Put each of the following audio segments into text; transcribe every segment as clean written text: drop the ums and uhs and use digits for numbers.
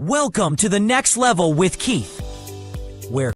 Welcome to the next level with Keith, where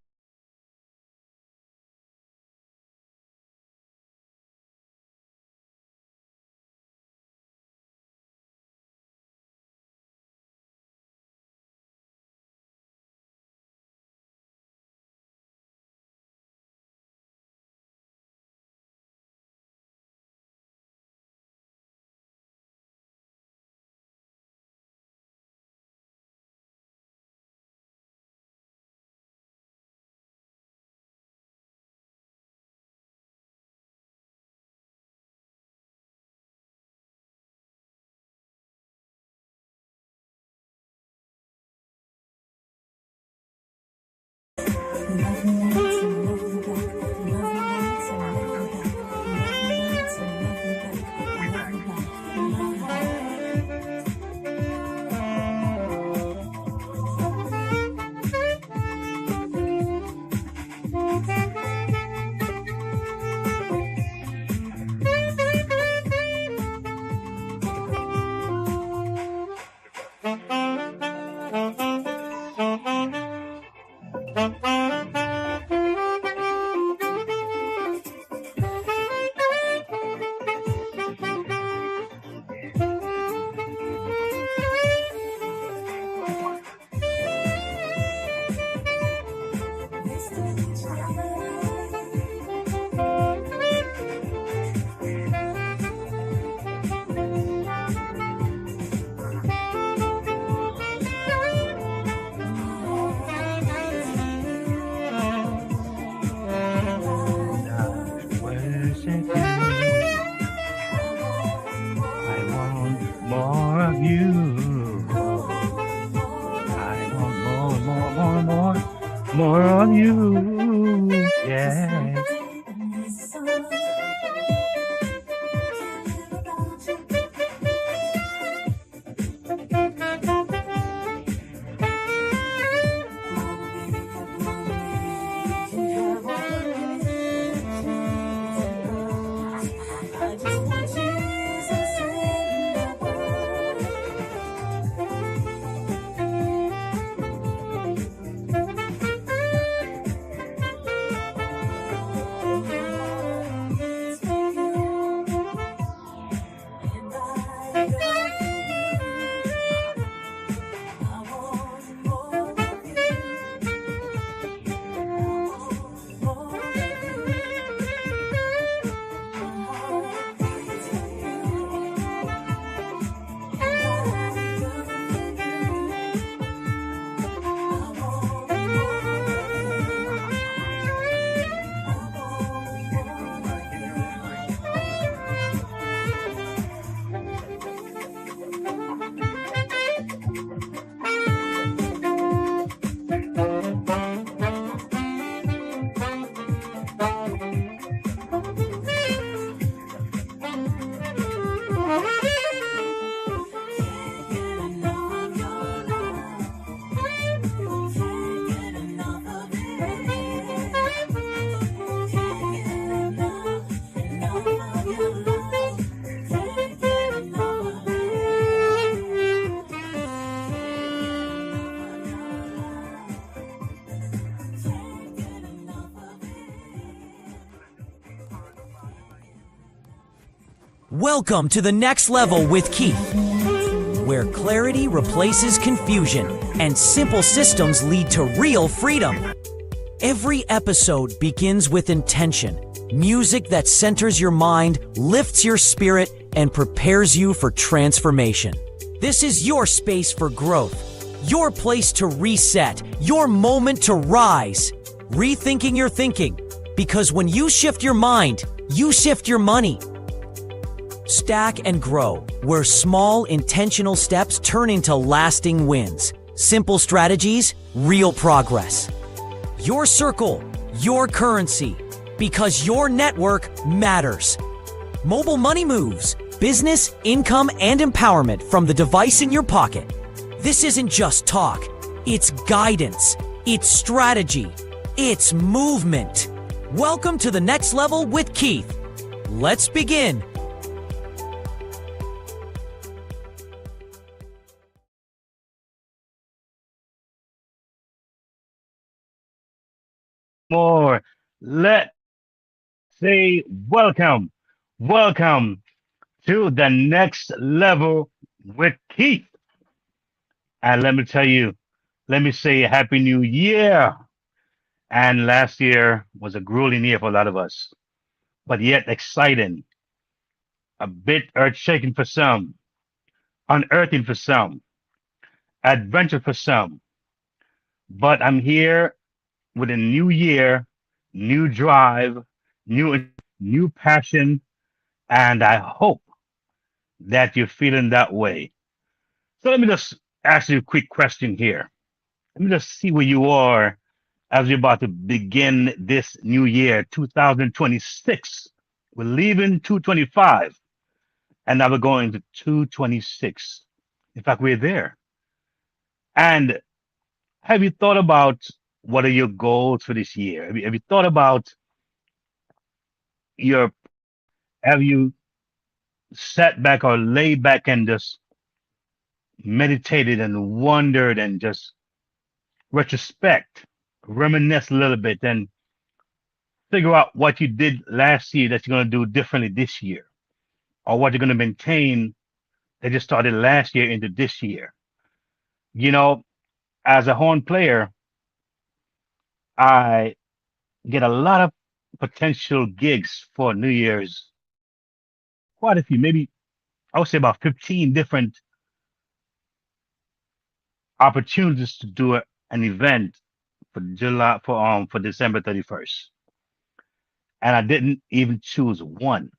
I want more of you. I want more of you. Yeah. welcome to the next level with Keith, where clarity replaces confusion and simple systems lead to real freedom. Every episode begins with intention, music that centers your mind, lifts your spirit, and prepares you for transformation. This is your space for growth, your place to reset, your moment to rise, rethinking your thinking, because when you shift your mind, you shift your money. Stack and grow, where small, intentional steps turn into lasting wins. Simple strategies, real progress. Your circle, your currency, because your network matters. Mobile money moves, business, income, and empowerment from the device in your pocket. This isn't just talk, it's guidance, it's strategy, it's movement. Welcome to the next level with Keith. Let's begin. more. Let's say welcome to the next level with Keith. And let me tell you, let me say Happy New Year. And last year was a grueling year for a lot of us, but yet exciting, a bit earth shaking for some, unearthing for some, adventure for some. But I'm here with a new year, new drive, new passion, and I hope that you're feeling that way. So let me just ask you a quick question here. Let me just see where you are as we're about to begin this new year, 2026. We're leaving 225 and now we're going to 226. In fact, we're there. And have you thought about what are your goals for this year? Have you thought about your, have you sat back or laid back and just meditated and wondered and just retrospect, reminisce a little bit and figure out what you did last year that you're going to do differently this year, or what you're going to maintain that you started last year into this year? You know, as a horn player, I get a lot of potential gigs for New Year's, quite a few, maybe I would say about 15 different opportunities to do an event for December 31st. And I didn't even choose one.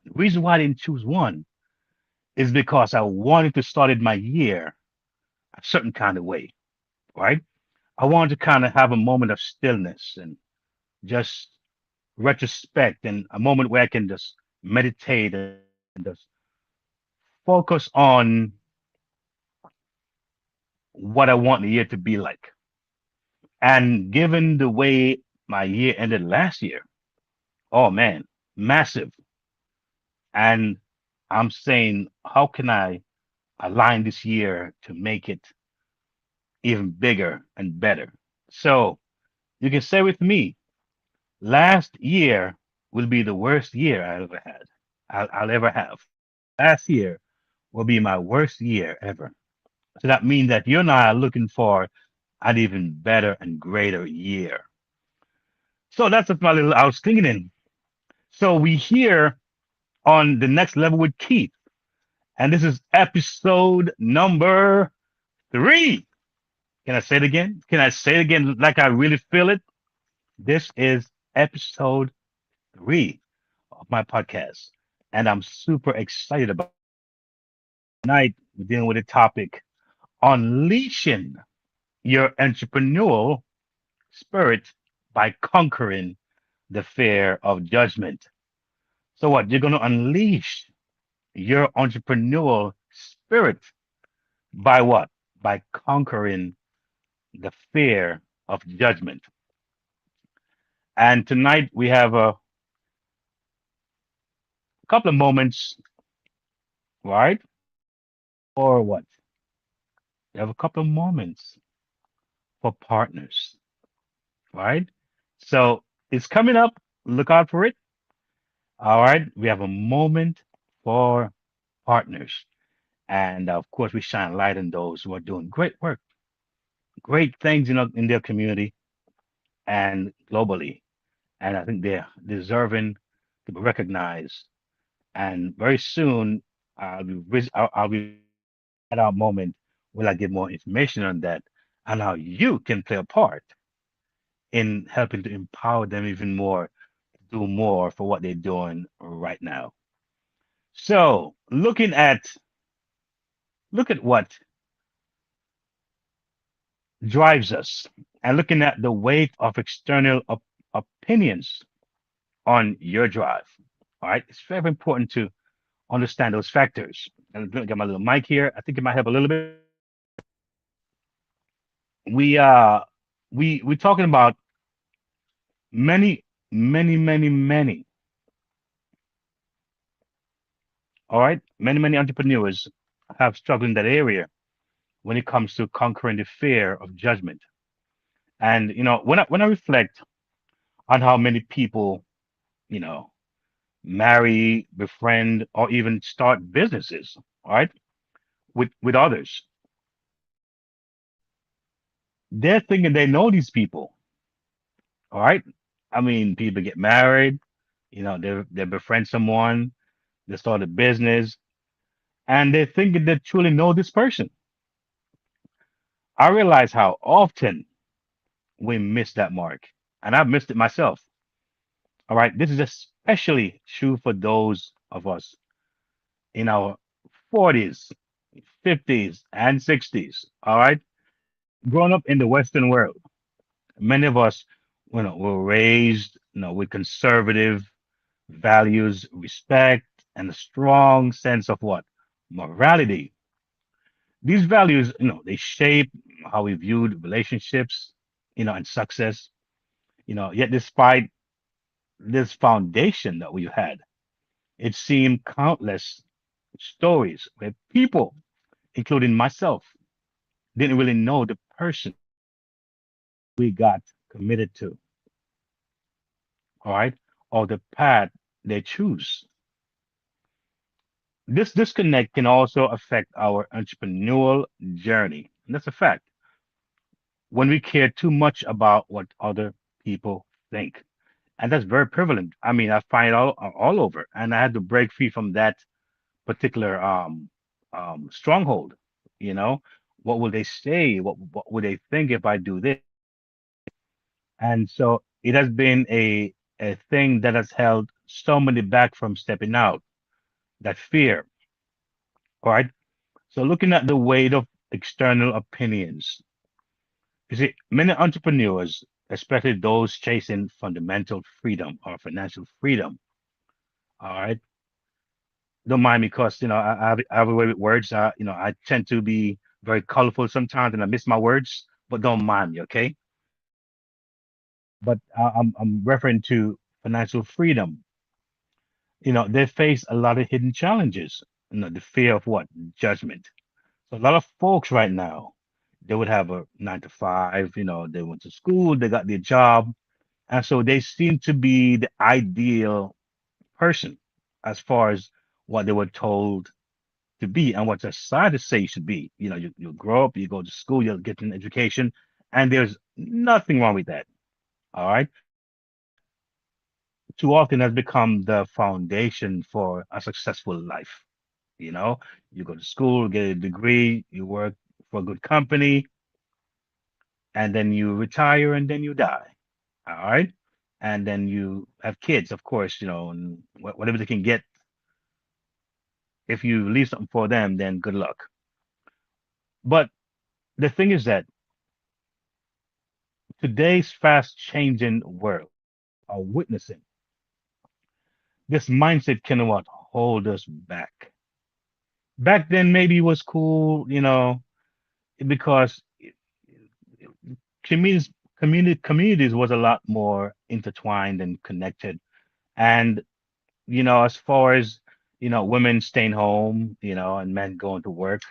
The reason why I didn't choose one is because I wanted to start my year a certain kind of way, right? I wanted to kind of have a moment of stillness and just retrospect and a moment where I can just meditate and just focus on what I want the year to be like. And given the way my year ended last year, oh man, massive. And I'm saying, how can I align this year to make it even bigger and better? So you can say with me, last year will be the worst year I ever had. I'll ever have. Last year will be my worst year ever. So that means that you and I are looking for an even better and greater year. So that's what my little I was thinking. So we here on the next level with Keith, and this is episode number 3. Can I say it again? Can I say it again like I really feel it? This is episode 3 of my podcast, and I'm super excited about it. Tonight. We're dealing with a topic: unleashing your entrepreneurial spirit by conquering the fear of judgment. So what? You're going to unleash your entrepreneurial spirit by what? By conquering the fear of judgment. And tonight we have a couple of moments, right? Or what? We have a couple of moments for partners, right? So it's coming up. Look out for it. All right. We have a moment for partners. And of course, we shine light on those who are doing great work, great things in their community and globally. And I think they're deserving to be recognized. And very soon, I'll be at our moment will I give more information on that and how you can play a part in helping to empower them even more, do more for what they're doing right now. So, look at what drives us, and looking at the weight of external opinions on your drive. All right, it's very important to understand those factors. And let me get my little mic here. I think it might help a little bit. We uh we're talking about many, many. All right, many entrepreneurs have struggled in that area when it comes to conquering the fear of judgment. And when I reflect on how many people, you know, marry, befriend, or even start businesses, all right, with others, they're thinking they know these people, all right. I mean, people get married, they befriend someone, they start a business, and they're thinking they truly know this person. I realize how often we miss that mark, and I've missed it myself. All right, this is especially true for those of us in our 40s, 50s, and 60s. All right, growing up in the Western world, many of us, were raised, with conservative values, respect, and a strong sense of what morality. These values, they shape how we viewed relationships, and success. Yet despite this foundation that we had, it seemed countless stories where people, including myself, didn't really know the person we got committed to, all right, or the path they choose. This disconnect can also affect our entrepreneurial journey. And that's a fact. When we care too much about what other people think. And that's very prevalent. I mean, I find it all over. And I had to break free from that particular stronghold. You know, what will they say? What would they think if I do this? And so it has been a thing that has held so many back from stepping out. That fear. All right. So looking at the weight of external opinions, you see, many entrepreneurs, especially those chasing fundamental freedom or financial freedom, all right, don't mind me because I have a way with words. I tend to be very colorful sometimes, and I miss my words, but don't mind me, okay? But I'm referring to financial freedom. They face a lot of hidden challenges. The fear of what judgment. So a lot of folks right now, they would have a 9 to 5. They went to school, they got their job, and so they seem to be the ideal person as far as what they were told to be and what society says you should be. You grow up, you go to school, you'll get an education, and there's nothing wrong with that. All right. Too often has become the foundation for a successful life. You know, you go to school, get a degree, you work for a good company, and then you retire and then you die. All right. And then you have kids, of course, and whatever they can get. If you leave something for them, then good luck. But the thing is that today's fast changing world are witnessing this mindset can what hold us back. Back then, maybe it was cool, because communities, communities was a lot more intertwined and connected. And as far as women staying home, and men going to work,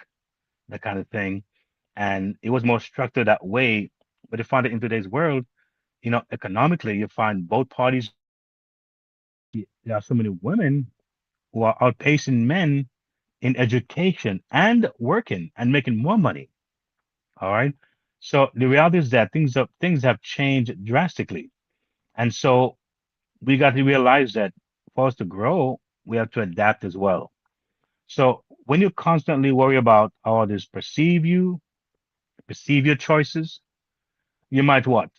that kind of thing, and it was more structured that way. But you find it in today's world, economically, you find both parties. There are so many women who are outpacing men in education and working and making more money. All right. So the reality is that things have changed drastically. And so we got to realize that for us to grow, we have to adapt as well. So when you constantly worry about how others perceive your choices, you might what?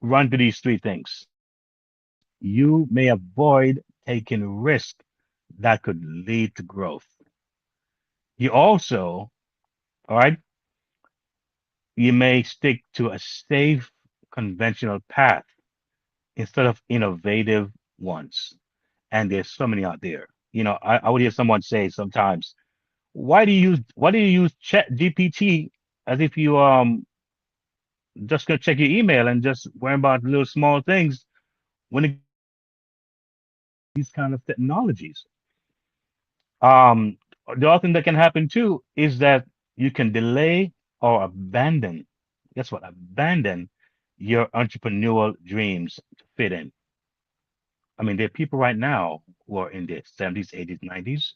Run to these three things. You may avoid taking risk that could lead to growth. You also, all right, you may stick to a safe conventional path instead of innovative ones. And there's so many out there. I would hear someone say sometimes, why do you use Chat GPT as if you just gonna check your email and just worry about little small things when it these kind of technologies. Um the other thing that can happen too is that you can delay or abandon. guess what? Abandon your entrepreneurial dreams to fit in. I mean, there are people right now who are in their 70s, 80s, 90s,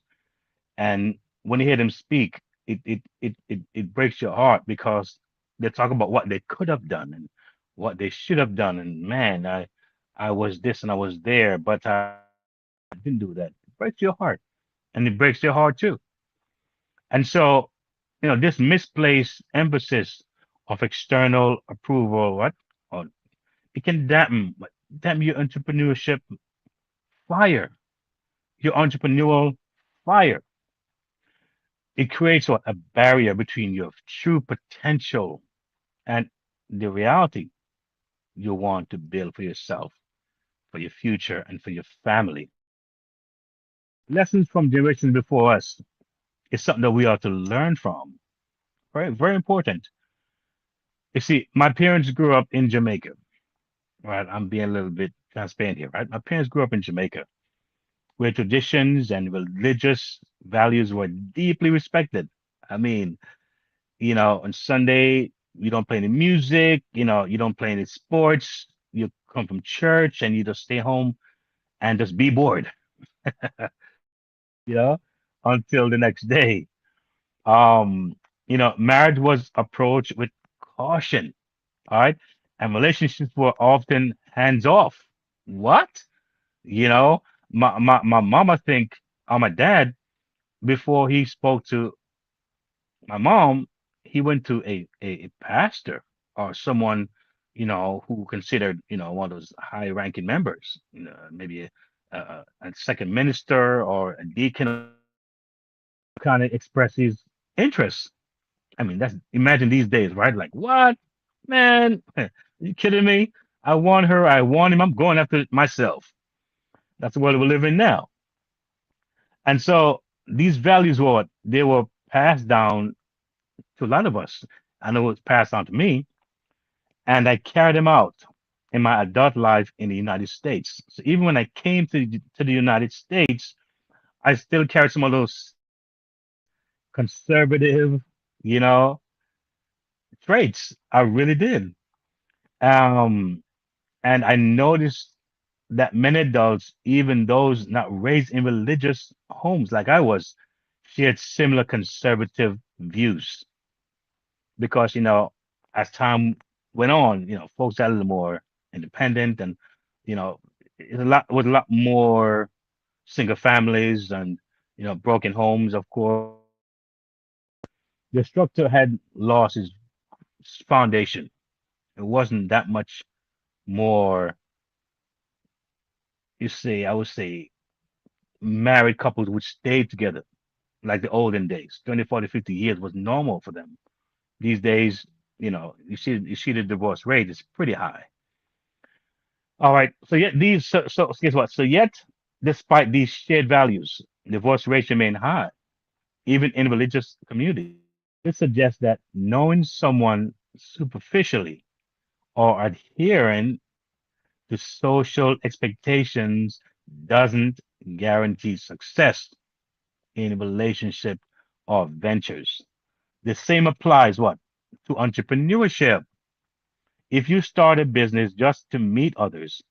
and when you hear them speak, it breaks your heart because they talk about what they could have done and what they should have done. And man, I was this and I was there, but I didn't do that. It breaks your heart, and it breaks your heart too. And so, this misplaced emphasis of external approval, what? Or it can dampen your entrepreneurship fire, your entrepreneurial fire. It creates what? A barrier between your true potential and the reality you want to build for yourself, for your future, and for your family. Lessons from generations before us is something that we are to learn from. Very, very important. You see, my parents grew up in Jamaica, right? I'm being a little bit transparent here, right? My parents grew up in Jamaica, where traditions and religious values were deeply respected. I mean, on Sunday, you don't play any music, you don't play any sports. You come from church and you just stay home and just be bored, you know, until the next day. Um, Marriage was approached with caution, all right? And relationships were often hands off. What? You know, my mama think, or my dad, before he spoke to my mom, he went to a pastor or someone, who considered, one of those high ranking members, maybe a second minister or a deacon, kind of express his interest. I mean, that's imagine these days, right? Like, what, man? You kidding me? I want her. I want him. I'm going after it myself. That's the world we live in now. And so these values were they were passed down to a lot of us. I know it was passed on to me, and I carried them out in my adult life in the United States. So even when I came to the United States, I still carried some of those conservative, you know, traits. I really did. Um, and I noticed that many adults, even those not raised in religious homes like I was, shared similar conservative views because, as time went on, folks got a little more independent and, you know, was a lot more single families and, broken homes, of course. The structure had lost its foundation. It wasn't that much more, I would say, married couples would stay together like the olden days. 20, 40, 50 years was normal for them. These days, you see the divorce rate is pretty high. All right. So guess what? So yet, despite these shared values, divorce rates remain high, even in religious communities. This suggests that knowing someone superficially or adhering to social expectations doesn't guarantee success in relationship or ventures. The same applies what? To entrepreneurship. If you start a business just to meet others'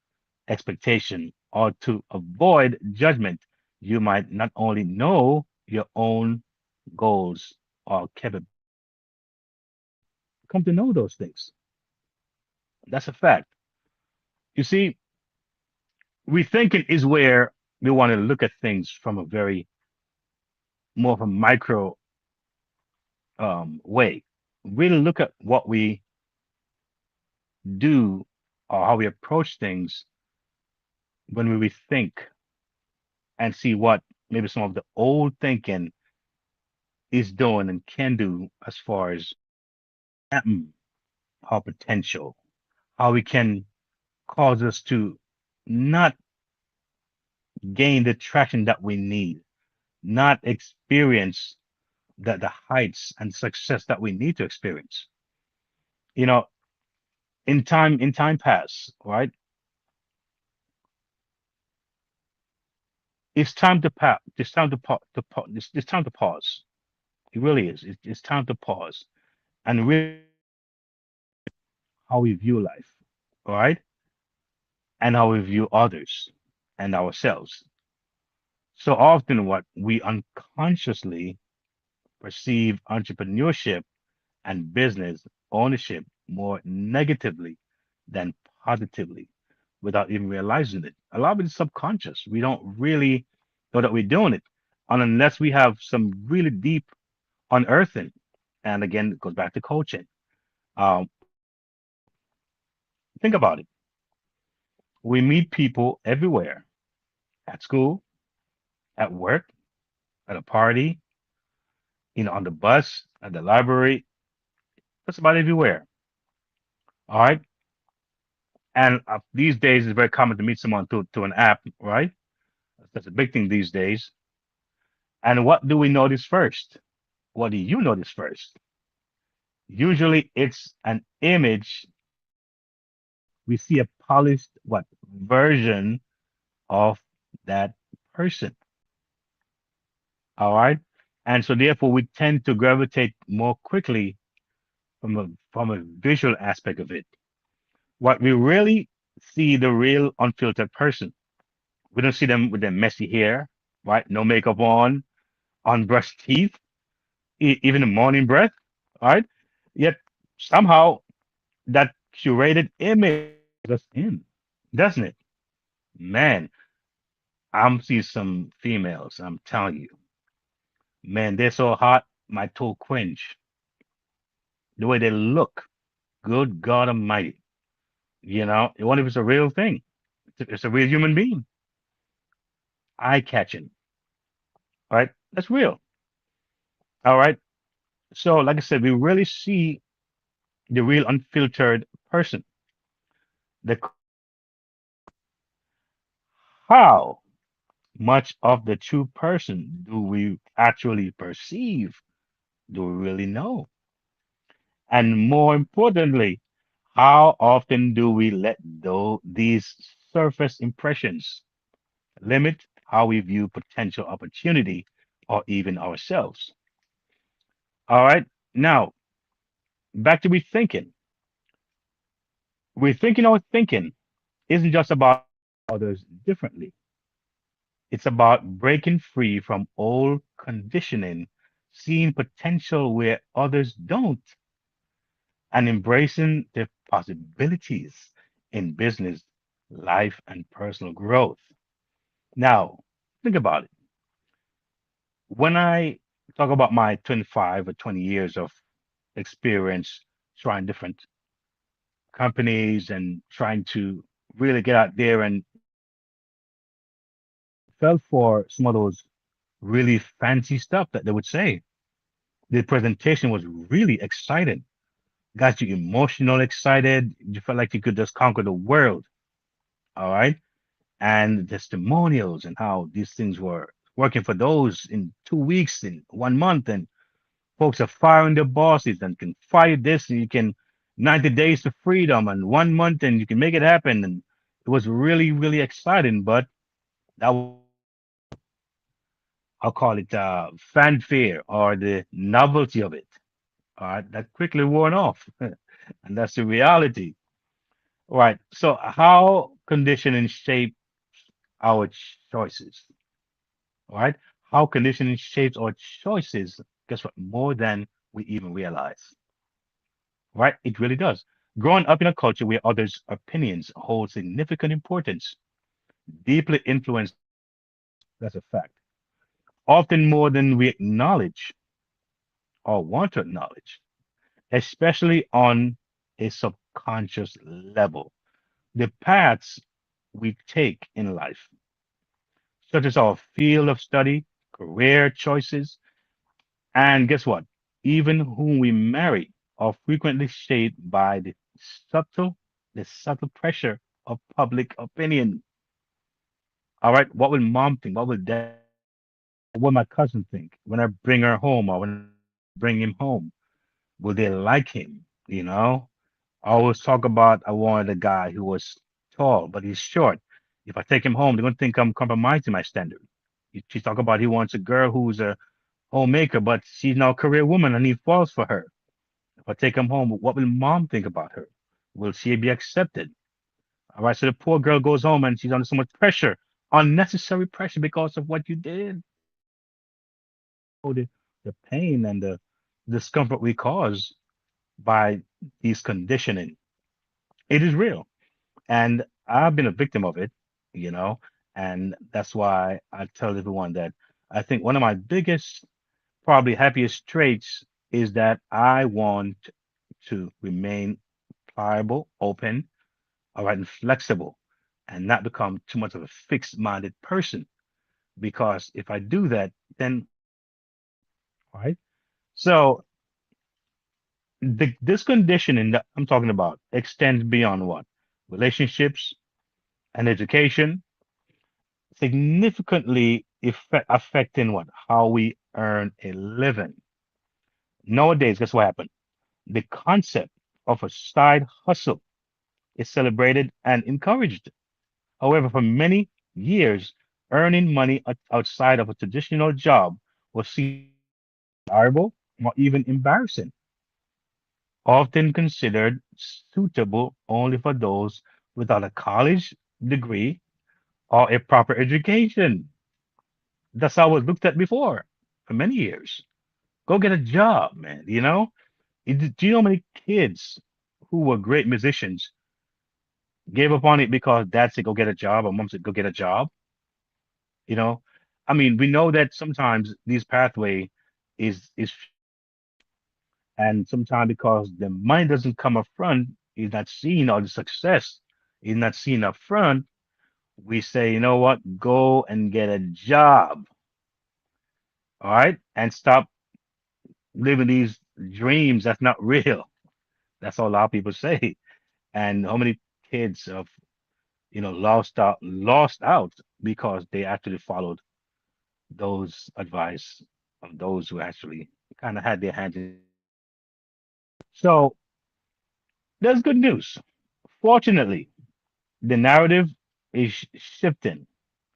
expectation or to avoid judgment, you might not only know your own goals or capabilities, come to know those things. That's a fact. You see, rethinking is where we want to look at things from a very more of a micro way. Really look at what we do or how we approach things when we rethink and see what maybe some of the old thinking is doing and can do as far as um, our potential, how we can cause us to not gain the traction that we need, not experience the heights and success that we need to experience. You know, in time past, right? It's time to pa- It's time to it's time to pause. It really is. It's time to pause and really how we view life, all right, and how we view others and ourselves. So often, what we unconsciously perceive entrepreneurship and business ownership more negatively than positively without even realizing it. A lot of it is subconscious. We don't really know that we're doing it unless we have some really deep unearthing. And again, it goes back to coaching. Um, think about it. We meet people everywhere at school, at work, at a party, on the bus, at the library, just about everywhere. All right. And these days, it's very common to meet someone through an app, right? That's a big thing these days. And what do we notice first? What do you notice first? Usually it's an image. We see a polished version of that person. All right. And so therefore we tend to gravitate more quickly from a visual aspect of it. What we really see the real unfiltered person. We don't see them with their messy hair, right? No makeup on, unbrushed teeth, even the morning breath, right? Yet somehow that curated image us in, doesn't it? Man, I'm seeing some females, I'm telling you, man, they're so hot, my toe cringe. The way they look, good God Almighty. I wonder if it's a real thing. It's a real human being. Eye catching, all right? That's real, all right? So, like I said, we really see the real unfiltered person. The how much of the true person do we actually perceive? Do we really know? And more importantly, how often do we let these surface impressions limit how we view potential opportunity or even ourselves? All right. Now, back to rethinking. Rethinking or thinking isn't just about others differently. It's about breaking free from old conditioning, seeing potential where others don't, and embracing the possibilities in business, life, and personal growth. Now, think about it. When I talk about my 25 or 20 years of experience trying different companies and trying to really get out there and fell for some of those really fancy stuff that they would say. The presentation was really exciting, got you emotional excited. You felt like you could just conquer the world. All right. And testimonials and how these things were working for those in 2 weeks, in 1 month, and folks are firing their bosses and can fire this, and you can 90 days to freedom and 1 month, and you can make it happen. And it was really, really exciting, but that I'll call it fanfare or the novelty of it. All right, that quickly worn off, and that's the reality. All right. So how conditioning shape our choices? All right. How conditioning shapes our choices, guess what? More than we even realize. Right? It really does. Growing up in a culture where others' opinions hold significant importance, deeply influence, that's a fact. Often more than we acknowledge or want to acknowledge, especially on a subconscious level. The paths we take in life, such as our field of study, career choices, and guess what? Even whom we marry are frequently shaped by subtle, the subtle pressure of public opinion. All right, what will mom think? What will dad? What will my cousin think when I bring her home or when I bring him home? Will they like him? I always talk about I wanted a guy who was tall, but he's short. If I take him home, they're gonna think I'm compromising my standard. She talk about he wants a girl who's a homemaker, but she's now a career woman and he falls for her. If I take him home, what will mom think about her? Will she be accepted? All right. So the poor girl goes home and she's under so much pressure, unnecessary pressure because of what you did. Oh, the pain and the discomfort we cause by these conditioning. It is real. And I've been a victim of it, you know, and that's why I tell everyone that I think one of my biggest, probably happiest traits is that I want to remain pliable, open, all right, and flexible, and not become too much of a fixed minded person. Because if I do that, then, all right. So this conditioning that I'm talking about extends beyond what? Relationships and education, significantly affecting what? How we earn a living. Nowadays, guess what happened? The concept of a side hustle is celebrated and encouraged. However, for many years, earning money outside of a traditional job was seen desirable or even embarrassing, often considered suitable only for those without a college degree or a proper education. That's how it was looked at before for many years. Go get a job, man. Do you know how many kids who were great musicians gave up on it because dad said go get a job or mom said go get a job? You know, I mean, we know that sometimes these pathway is and sometimes because the money doesn't come up front, is not seen or the success is not seen up front. We say, you know what, go and get a job, all right, and stop living these dreams that's not real. That's all a lot of people say. And how many kids have lost out because they actually followed those advice of those who actually kind of had their hands in. So there's good news. Fortunately, the narrative is shifting.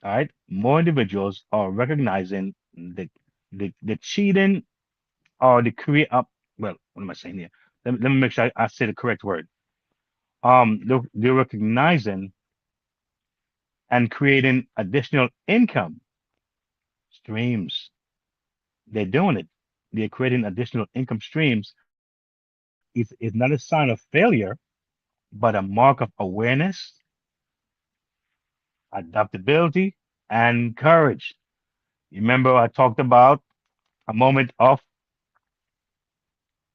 All right, more individuals are recognizing the cheating or the career up. Well, what am I saying here? Let me make sure I say the correct word. They're recognizing and creating additional income streams. They're doing it. They're creating additional income streams. It's not a sign of failure, but a mark of awareness, adaptability, and courage. Remember, I talked about a moment of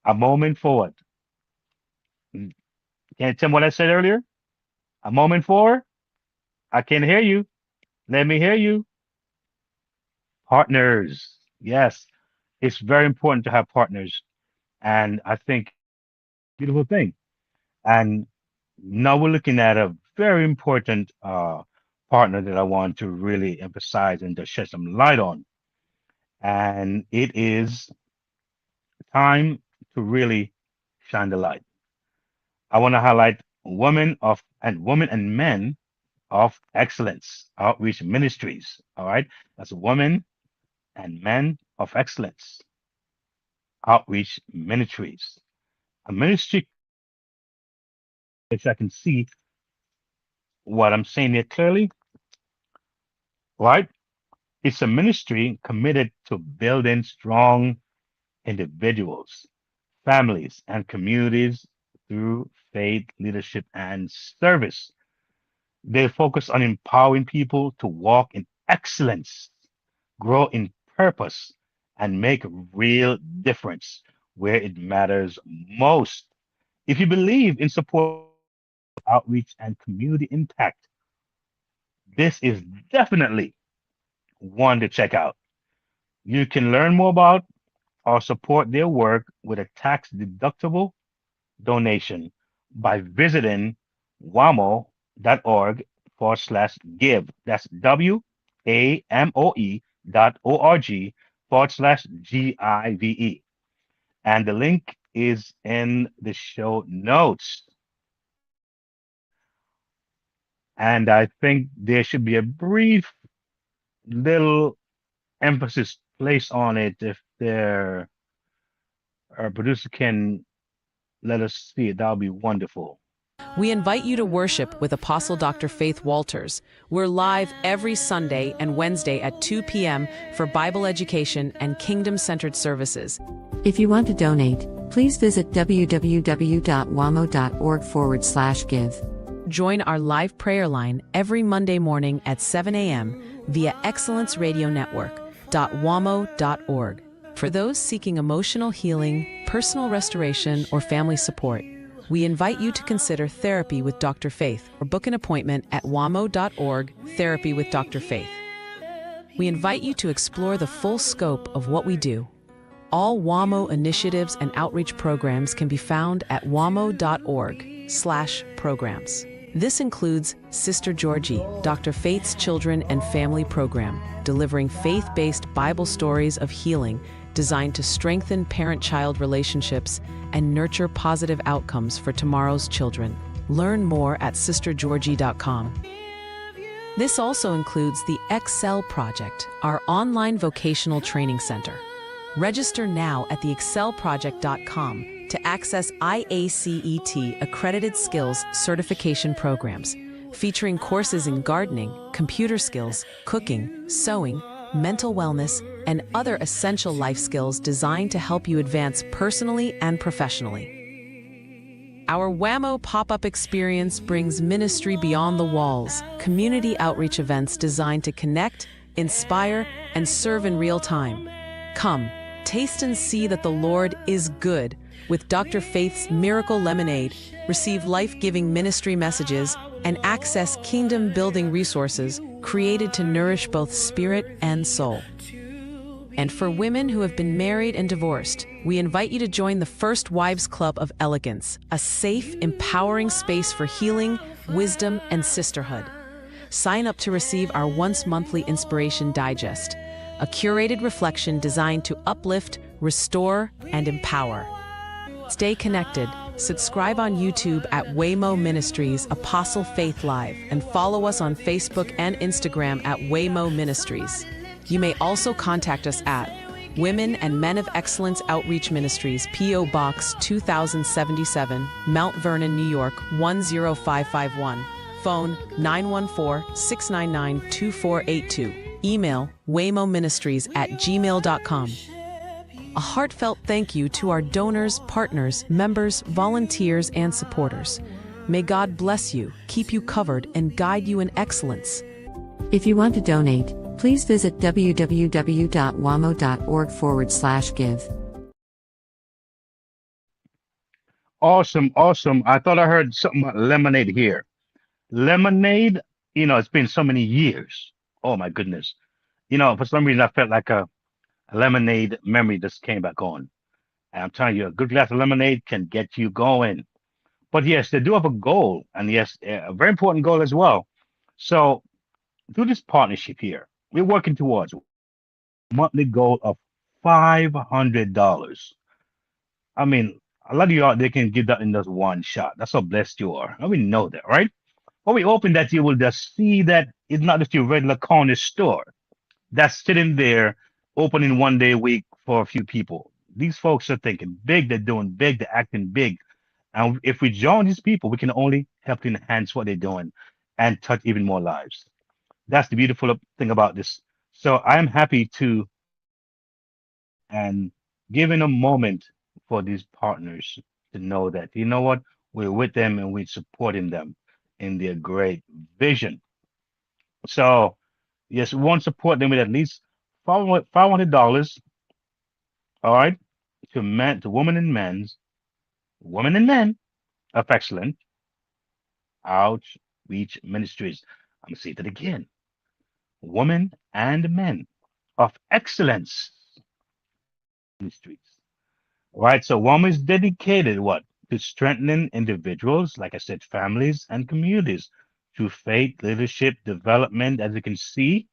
a moment forward. Can you tell me what I said earlier? A moment forward? I can hear you. Let me hear you. Partners. Yes, it's very important to have partners. And I think beautiful thing. And now we're looking at a very important partner that I want to really emphasize and to shed some light on. And it is time to really shine the light. I want to highlight women and men of excellence outreach ministries. All right, that's women and men of excellence outreach ministries. A ministry, if I can see what I'm saying here clearly, right? It's a ministry committed to building strong individuals, families, and communities through faith, leadership, and service. They focus on empowering people to walk in excellence, grow in purpose, and make a real difference where it matters most. If you believe in support, outreach, and community impact, this is definitely one to check out. You can learn more about or support their work with a tax deductible donation by visiting wamo.org/give. That's WAMOE.org/GIVE. And the link is in the show notes. And I think there should be a brief little emphasis placed on it if our producer can let us see it. That would be wonderful. We invite you to worship with Apostle Dr. Faith Walters. We're live every Sunday and Wednesday at 2 p.m. for Bible education and kingdom-centered services. If you want to donate, please visit www.wamo.org/give. Join our live prayer line every Monday morning at 7 a.m. via Excellence Radio Network.wamo.org. For those seeking emotional healing, personal restoration, or family support, we invite you to consider Therapy with Dr. Faith or book an appointment at wamo.org, Therapy with Dr. Faith. We invite you to explore the full scope of what we do. All WAMO initiatives and outreach programs can be found at wamo.org/programs. This includes Sister Georgie, Dr. Faith's Children and Family Program, delivering faith-based Bible stories of healing designed to strengthen parent-child relationships and nurture positive outcomes for tomorrow's children. Learn more at sistergeorgie.com. This also includes the Excel Project, our online vocational training center. Register now at theexcelproject.com to access IACET accredited skills certification programs, featuring courses in gardening, computer skills, cooking, sewing, mental wellness, and other essential life skills designed to help you advance personally and professionally. Our WAMO pop-up experience brings ministry beyond the walls, community outreach events designed to connect, inspire, and serve in real time. Come, taste and see that the Lord is good with Dr. Faith's Miracle Lemonade. Receive life-giving ministry messages and access kingdom-building resources created to nourish both spirit and soul. And for women who have been married and divorced, we invite you to join the First Wives Club of Elegance, a safe, empowering space for healing, wisdom, and sisterhood. Sign up to receive our once-monthly Inspiration Digest, a curated reflection designed to uplift, restore, and empower. Stay connected. Subscribe on YouTube at Waymo Ministries Apostle Faith Live and follow us on Facebook and Instagram at Waymo Ministries. You may also contact us at Women and Men of Excellence Outreach Ministries, P.O. Box 2077, Mount Vernon, New York 10551. Phone 914-699-2482. Email waymoministries@gmail.com. A heartfelt thank you to our donors, partners, members, volunteers, and supporters. May God bless you, keep you covered, and guide you in excellence. If you want to donate, please visit www.wamo.org/give. Awesome, awesome. I thought I heard something about lemonade here. Lemonade, it's been so many years. Oh my goodness. For some reason I felt like a lemonade memory just came back on. And I'm telling you, a good glass of lemonade can get you going. But yes, they do have a goal, and yes, a very important goal as well. So through this partnership here, we're working towards a monthly goal of $500. I mean, a lot of you out there can give that in just one shot. That's how blessed you are. And we know that, right? But we hoping that you will just see that it's not just your regular corner store that's sitting there opening one day a week for a few people. These folks are thinking big, they're doing big, they're acting big. And if we join these people, we can only help to enhance what they're doing and touch even more lives. That's the beautiful thing about this. So I'm happy to and giving a moment for these partners to know that, you know what, we're with them and we're supporting them in their great vision. So yes, we want to support them with at least $500, all right, to women and men of excellent outreach ministries. I'm gonna say that again. Women and men of excellence ministries. All right. So WOM is dedicated what? To strengthening individuals, like I said, families and communities through faith, leadership, development, as you can see,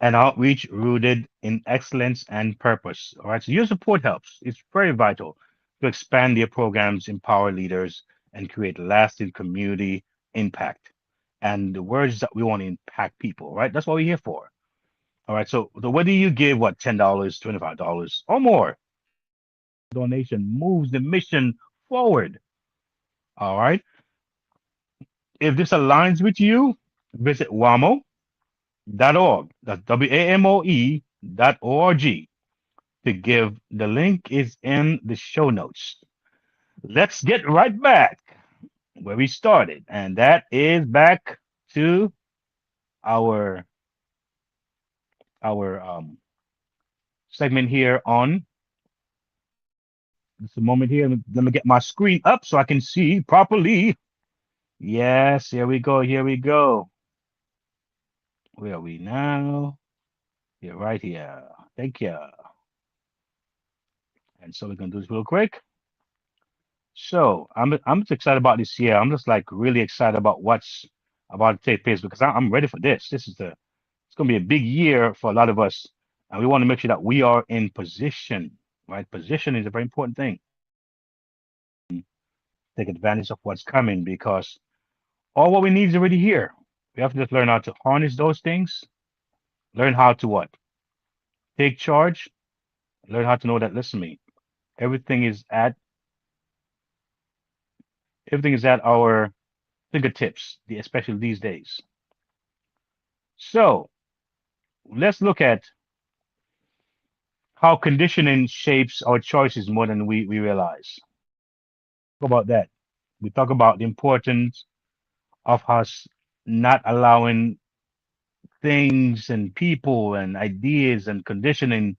and outreach rooted in excellence and purpose. All right. So your support helps. It's very vital to expand their programs, empower leaders, and create lasting community impact. And the words that we want to impact people, right? That's what we're here for. All right. So whether you give what, $10, $25 or more, donation moves the mission forward. All right. If this aligns with you, visit wamo.org. That's WAMOE.org to give. The link is in the show notes. Let's get right back where we started, and that is back to our our segment here on just a moment here. Let me get my screen up so I can see properly. Yes, here we go. Here we go. Where are we now? You're right here. Thank you. And so we're gonna do this real quick. So I'm just excited about this year. I'm just like really excited about what's about to take place because I'm ready for this. It's gonna be a big year for a lot of us, and we want to make sure that we are in position. Right, position is a very important thing. Take advantage of what's coming because all what we need is already here. We have to just learn how to harness those things, learn how to what? Take charge, learn how to know that listen to me. Everything is at everything is at our fingertips, especially these days. So let's look at how conditioning shapes our choices more than we realize. Talk about that. We talk about the importance of us not allowing things and people and ideas and conditioning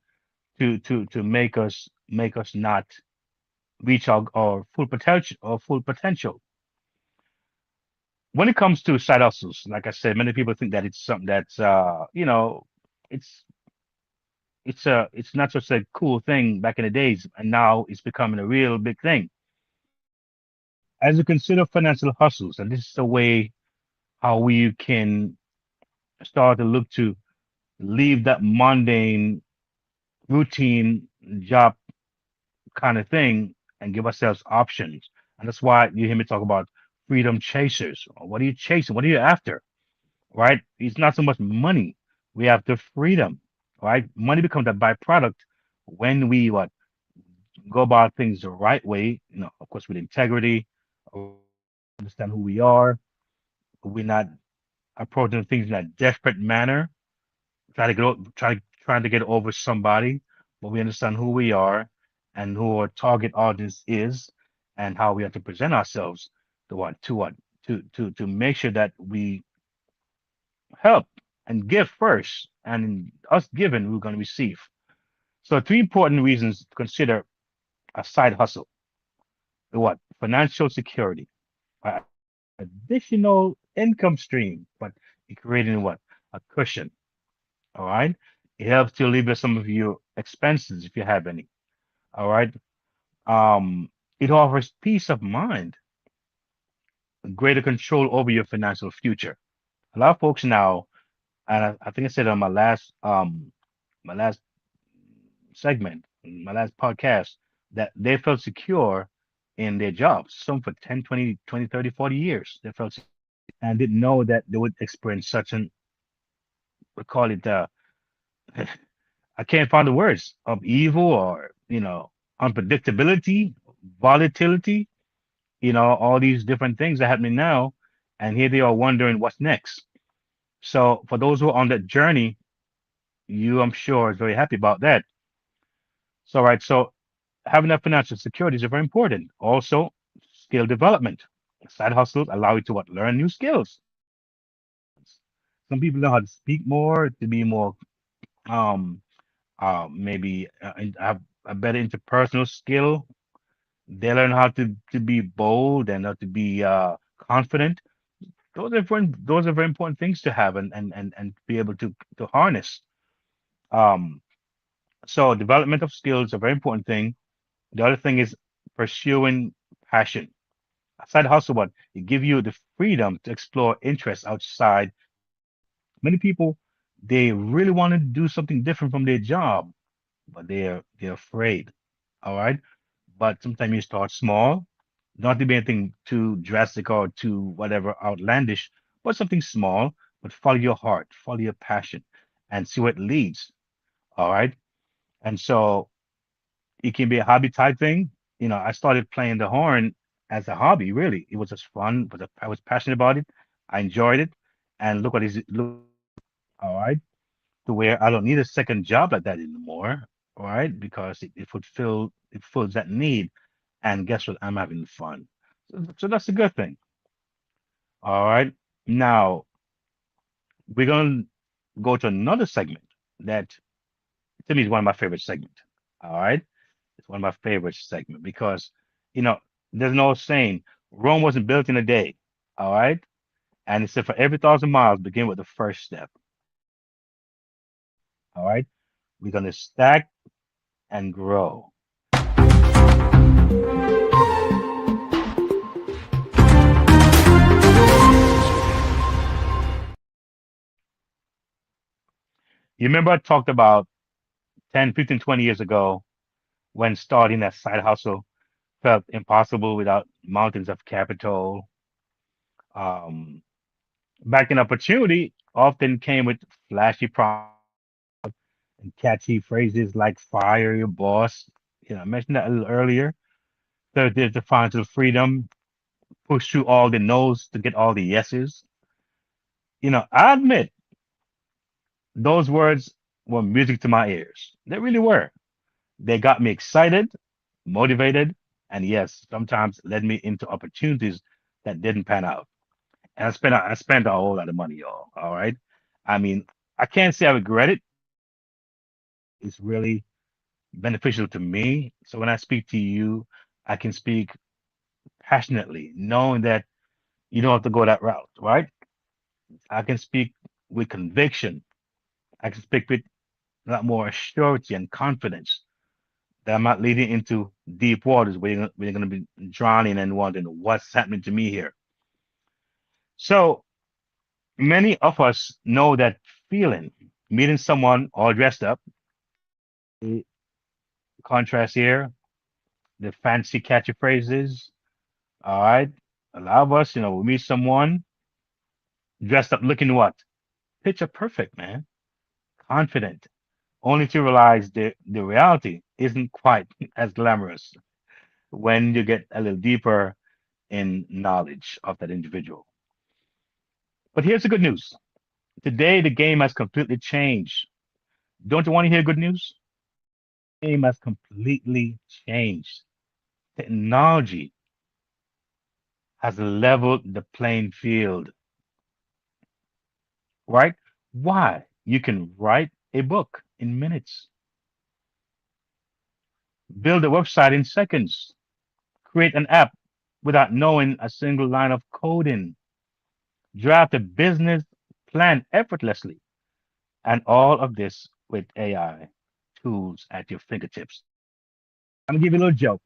to make us not reach our full potential. When it comes to side hustles, like I said, many people think that it's something that's it's it's not such a cool thing back in the days, and now it's becoming a real big thing. As you consider financial hustles, and this is the way how we can start to look to leave that mundane routine job kind of thing and give ourselves options. And that's why you hear me talk about freedom chasers. What are you chasing? What are you after? Right? It's not so much money. We have the freedom. Right? Money becomes a byproduct when we what go about things the right way. Of course, with integrity, understand who we are. We're not approaching things in a desperate manner, trying to get over somebody, but we understand who we are and who our target audience is, and how we have to present ourselves to make sure that we help and give first, and in us giving, we're going to receive. So, three important reasons to consider a side hustle: the what? Financial security, uh, additional income stream, but it creating what? A cushion. All right. It helps to alleviate some of your expenses if you have any. All right. Um, it offers peace of mind, greater control over your financial future. A lot of folks now, and I think I said on my last segment, my last podcast, that they felt secure in their jobs. Some for 10, 20, 20, 30, 40 years. They felt and didn't know that they would experience such an, we call it, I can't find the words of evil or, unpredictability, volatility, all these different things are happening now. And here they are wondering what's next. So for those who are on that journey, you, I'm sure, is very happy about that. So, right. So having that financial security is very important. Also, skill development. Side hustles allow you to what? Learn new skills. Some people know how to speak more, to be more, um, maybe have a better interpersonal skill. They learn how to be bold and how to be confident. Those are very important things to have and be able to harness. Um, so development of skills is a very important thing. The other thing is pursuing passion. Side hustle, what it give you the freedom to explore interests outside. Many people they really want to do something different from their job, but they're afraid. All right. But sometimes you start small, not to be anything too drastic or too whatever outlandish, but something small, but follow your heart, follow your passion, and see where it leads. All right. And so it can be a hobby type thing. I started playing the horn as a hobby. Really, it was just fun. But I was passionate about it. I enjoyed it, and look what is look. All right, to where I don't need a second job like that anymore. All right, because it fills that need. And guess what? I'm having fun. So that's a good thing. All right. Now we're gonna go to another segment that to me is one of my favorite segments. All right. It's one of my favorite segments because, you know, there's no saying Rome wasn't built in a day. All right. And it said for every 1,000 miles, begin with the first step. All right. We're going to stack and grow. You remember I talked about 10, 15, 20 years ago when starting that side hustle felt impossible without mountains of capital. Um, Back in opportunity often came with flashy promises and catchy phrases like fire your boss. I mentioned that a little earlier. So there's the financial freedom, push through all the no's to get all the yeses. I admit those words were music to my ears. They really were. They got me excited, motivated, and yes, sometimes led me into opportunities that didn't pan out. And I spent a whole lot of money, y'all. All right. I mean, I can't say I regret it. It's really beneficial to me. So when I speak to you, I can speak passionately, knowing that you don't have to go that route, right? I can speak with conviction. I can speak with a lot more surety and confidence that I'm not leading into deep waters where you're going to be drowning and wondering what's happening to me here. So many of us know that feeling, meeting someone all dressed up, the contrast here, the fancy catchy phrases. All right. A lot of us, we meet someone dressed up looking what? Picture perfect, man. Confident. Only to realize the reality isn't quite as glamorous when you get a little deeper in knowledge of that individual. But here's the good news. Today, the game has completely changed. Don't you want to hear good news? The game has completely changed. Technology has leveled the playing field, right? Why? You can write a book in minutes, build a website in seconds, create an app without knowing a single line of coding, draft a business plan effortlessly, and all of this with AI tools at your fingertips. I'm gonna give you a little joke.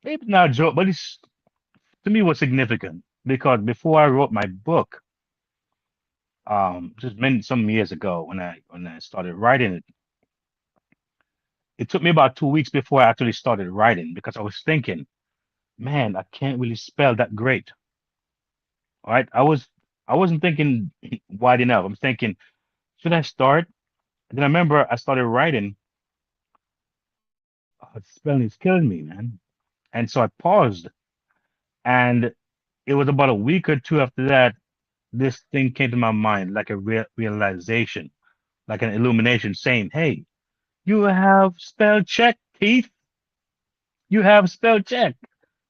Maybe not a joke, but it's to me was significant because before I wrote my book, just many some years ago when I started writing it, it took me about 2 weeks before I actually started writing because I was thinking, man, I can't really spell that great. All right. I wasn't thinking wide enough. I'm thinking, should I start? And then I remember I started writing. Oh, spelling is killing me, man. And so I paused. And it was about a week or two after that, this thing came to my mind like a realization, like an illumination saying, hey, you have spell check, Keith. You have spell check.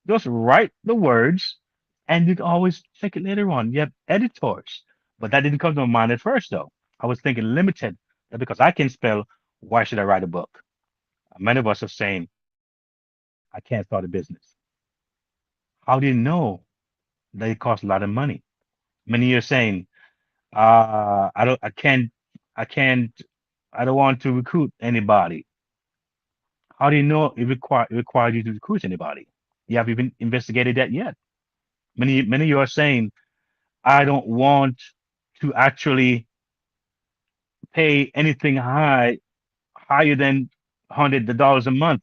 Just write the words and you can always check it later on. You have editors. But that didn't come to my mind at first, though. I was thinking limited. That because I can spell, why should I write a book? Many of us are saying, I can't start a business. How do you know that it costs a lot of money? Many are saying, I don't, I can't, I don't want to recruit anybody. How do you know it requires you to recruit anybody? You haven't even investigated that yet. Many of you are saying, I don't want to actually pay anything higher than $100 a month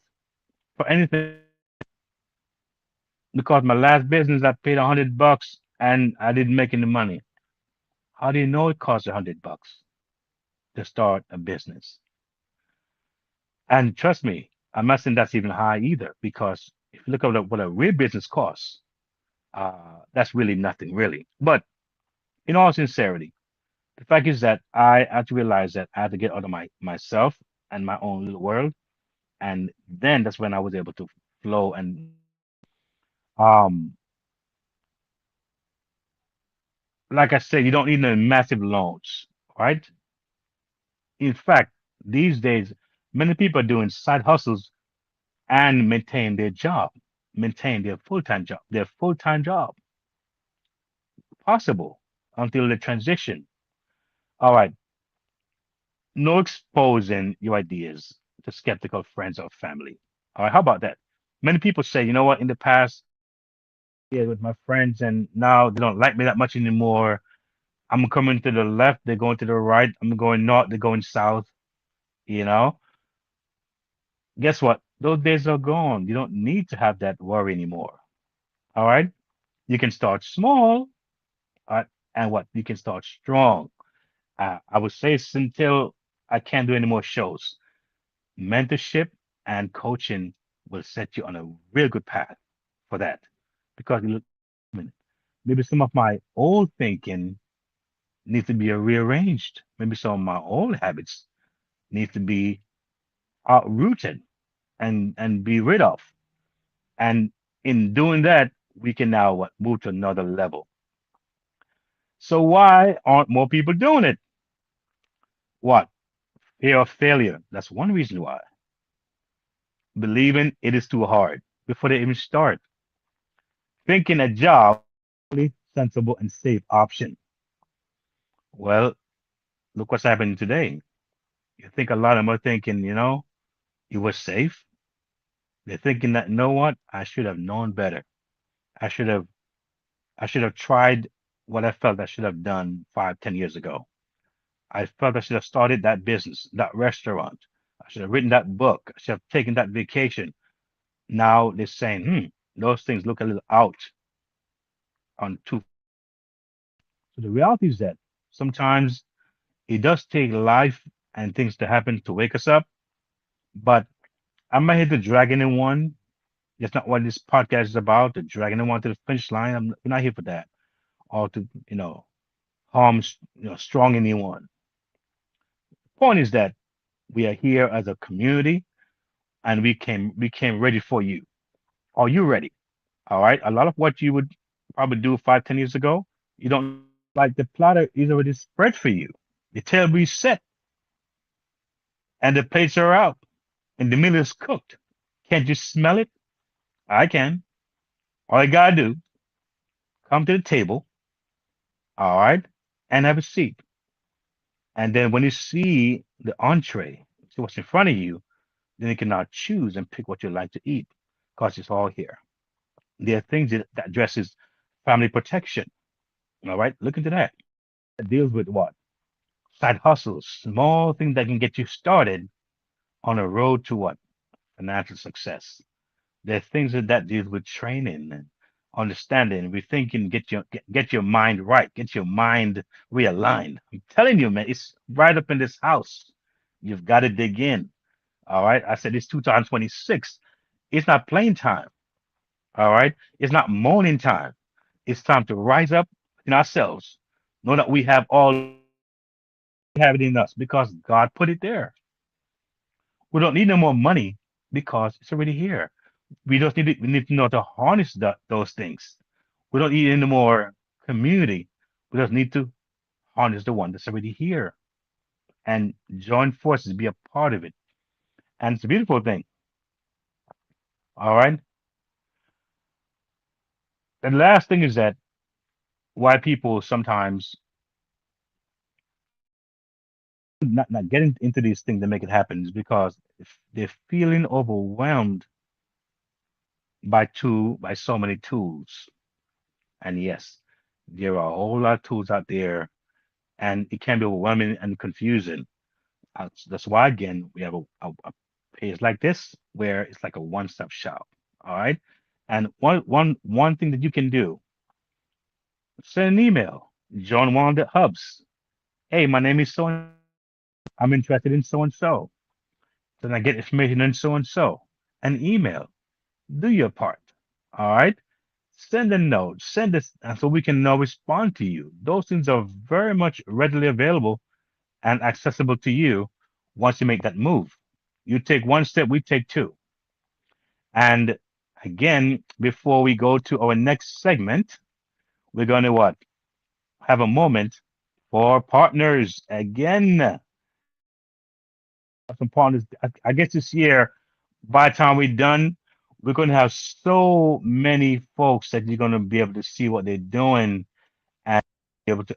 for anything because my last business I paid $100 and I didn't make any money. How do you know it costs $100 to start a business? And trust me, I'm not saying that's even high either because If you look at what a real business costs, that's really nothing, really. But in all sincerity, the fact is that I had to realize that I had to get out of myself and my own little world, and then that's when I was able to flow. And um, like I said, you don't need no massive loans, right? In fact, these days, many people are doing side hustles and maintain their job, maintain their full-time job, possible until the transition. All right, no exposing your ideas to skeptical friends or family. All right, how about that? Many people say, you know what, in the past, yeah, with my friends, and now they don't like me that much anymore. I'm coming to the left, they're going to the right. I'm going north, they're going south. You know, guess what? Those days are gone. You don't need to have that worry anymore. All right, you can start small, uh, and what you can start strong. I would say it's until I can't do any more shows. Mentorship and coaching will set you on a real good path for that. Because look, I mean, maybe some of my old thinking needs to be rearranged. Maybe some of my old habits need to be uprooted and be rid of. And in doing that, we can now what, move to another level. So why aren't more people doing it? What? Fear of failure. That's one reason why. Believing it is too hard before they even start. Thinking a job is a sensible and safe option. Well, look what's happening today. You think a lot of them are thinking, it was safe. They're thinking that, you know what? I should have known better. I should have I should have tried what I felt I should have done 5, 10 years ago. I felt I should have started that business, that restaurant. I should have written that book. I should have taken that vacation. Now they're saying, those things look a little out on two. So the reality is that sometimes it does take life and things to happen to wake us up. But I'm not here to drag anyone. That's not what this podcast is about, to drag anyone to the finish line. I'm not here for that. Or to, harm, strong anyone. Point is that we are here as a community and we came ready for you. Are you ready? All right. A lot of what you would probably do 5, 10 years ago, you don't like the platter is already spread for you. The table is set and the plates are out and the meal is cooked. Can't you smell it? I can. All I gotta do, come to the table, all right, and have a seat. And then when you see the entree, see what's in front of you, then you can now choose and pick what you like to eat because it's all here. There are things that addresses family protection. All right, look into that. It deals with what? Side hustles, small things that can get you started on a road to what? Financial success. There are things that deals with training and understanding, rethinking, get your mind right, get your mind realigned. I'm telling you, man, it's right up in this house. You've got to dig in. All right. I said it's 2026. It's not playing time. All right. It's not moaning time. It's time to rise up in ourselves. Know that we have all we have it in us because God put it there. We don't need no more money because it's already here. We need to know to harness those things. We don't need any more community. We just need to harness the one that's already here and join forces, be a part of it. And it's a beautiful thing. All right. The last thing is that why people sometimes not getting into these things that make it happen is because if they're feeling overwhelmed by so many tools. And yes, there are a whole lot of tools out there, and it can be overwhelming and confusing. That's why again we have a page like this where it's like a one-stop shop. All right. And one thing that you can do, send an email, join one of the hubs. Hey, my name is so and I'm interested in so and so. Then I get information on so and so. An email. Do your part. All right. Send a note. Send us so we can now respond to you. Those things are very much readily available and accessible to you once you make that move. You take one step, we take two. And again, before we go to our next segment, we're going to what? Have a moment for partners. Again, some partners. I guess this year, by the time we're done, we're going to have so many folks that you're going to be able to see what they're doing and be able to.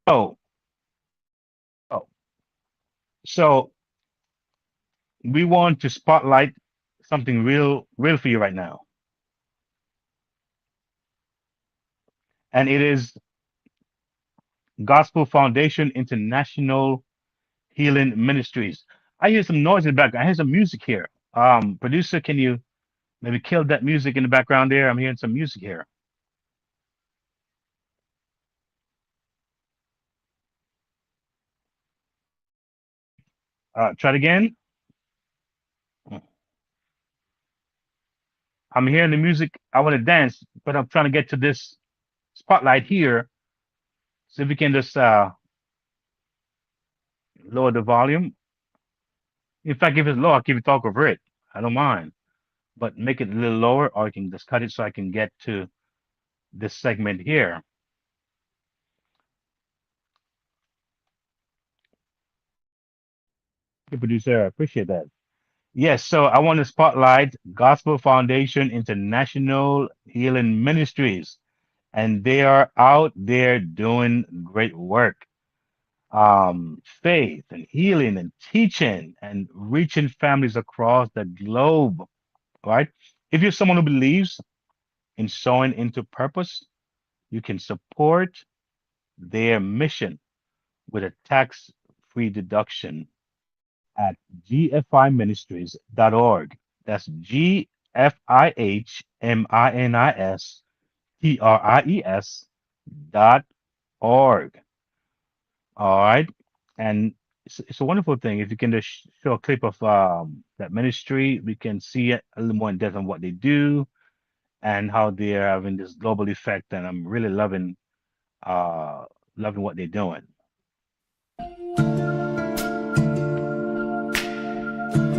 So, oh, so we want to spotlight something real for you right now, and it is Gospel Foundation International Healing Ministries. I hear some noise in the background. I hear some music here. Producer, can you maybe kill that music in the background there? I'm hearing some music here. Try it again. I'm hearing the music. I want to dance, but I'm trying to get to this spotlight here. So if we can just lower the volume. In fact, if it's low, I'll keep it talk over it. I don't mind. But make it a little lower, or I can just cut it so I can get to this segment here. The producer, I appreciate that. Yes, so I want to spotlight Gospel Foundation International Healing Ministries, and they are out there doing great work. Faith and healing and teaching and reaching families across the globe, right? If you're someone who believes in sowing into purpose, you can support their mission with a tax-free deduction at gfiministries.org. That's gfiministries.org. All right. And it's a wonderful thing. If you can just show a clip of that ministry, we can see it a little more in depth on what they do and how they're having this global effect. And I'm really loving what they're doing.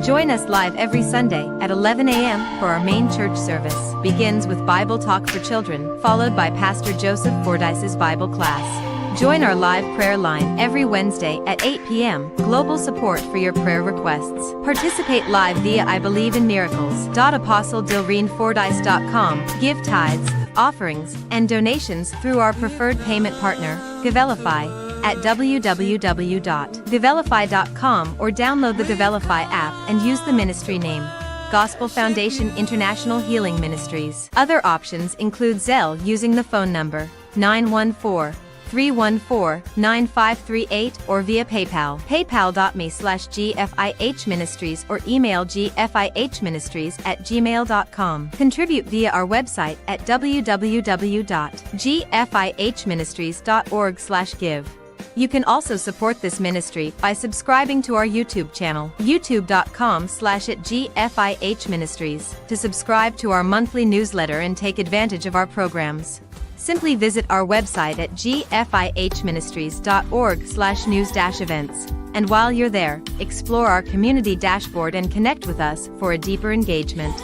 Join us live every Sunday at 11 a.m. for our main church service. Begins with Bible Talk for Children, followed by Pastor Joseph Fordyce's Bible class. Join our live prayer line every Wednesday at 8 p.m. Global support for your prayer requests. Participate live via I Believe in Miracles. ApostleDilreenFordyce.com. Give tithes, offerings, and donations through our preferred payment partner, Givelify, at www.givelify.com or download the Givelify app and use the ministry name Gospel Foundation International Healing Ministries. Other options include Zelle using the phone number 914-314-9538 or via PayPal, paypal.me/GFIH Ministries or email gfihministries@gmail.com. Contribute via our website at www.gfihministries.org/give. You can also support this ministry by subscribing to our YouTube channel, youtube.com/@GFIH Ministries, to subscribe to our monthly newsletter and take advantage of our programs. Simply visit our website at gfihministries.org/news-events. And while you're there, explore our community dashboard and connect with us for a deeper engagement.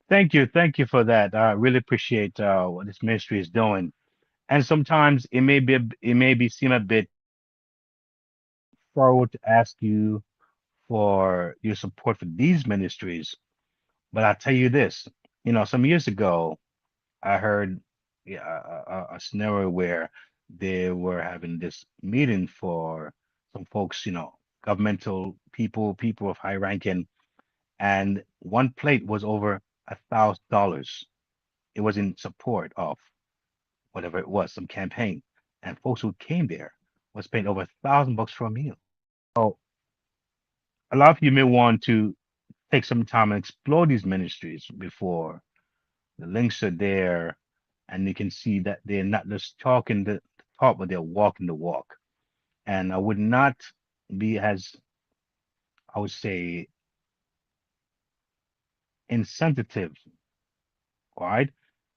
Thank you for that. I really appreciate what this ministry is doing. And sometimes it may be seem a bit forward to ask you for your support for these ministries, but I tell you this, some years ago, I heard yeah, a scenario where they were having this meeting for some folks, governmental people of high ranking, and one plate was over $1,000. It was in support of whatever it was, some campaign. and folks who came there was paying over $1,000 for a meal. So a lot of you may want to take some time and explore these ministries before the links are there, and you can see that they're not just talking the talk, but they're walking the walk. And I would not be as, I would say, insensitive, right,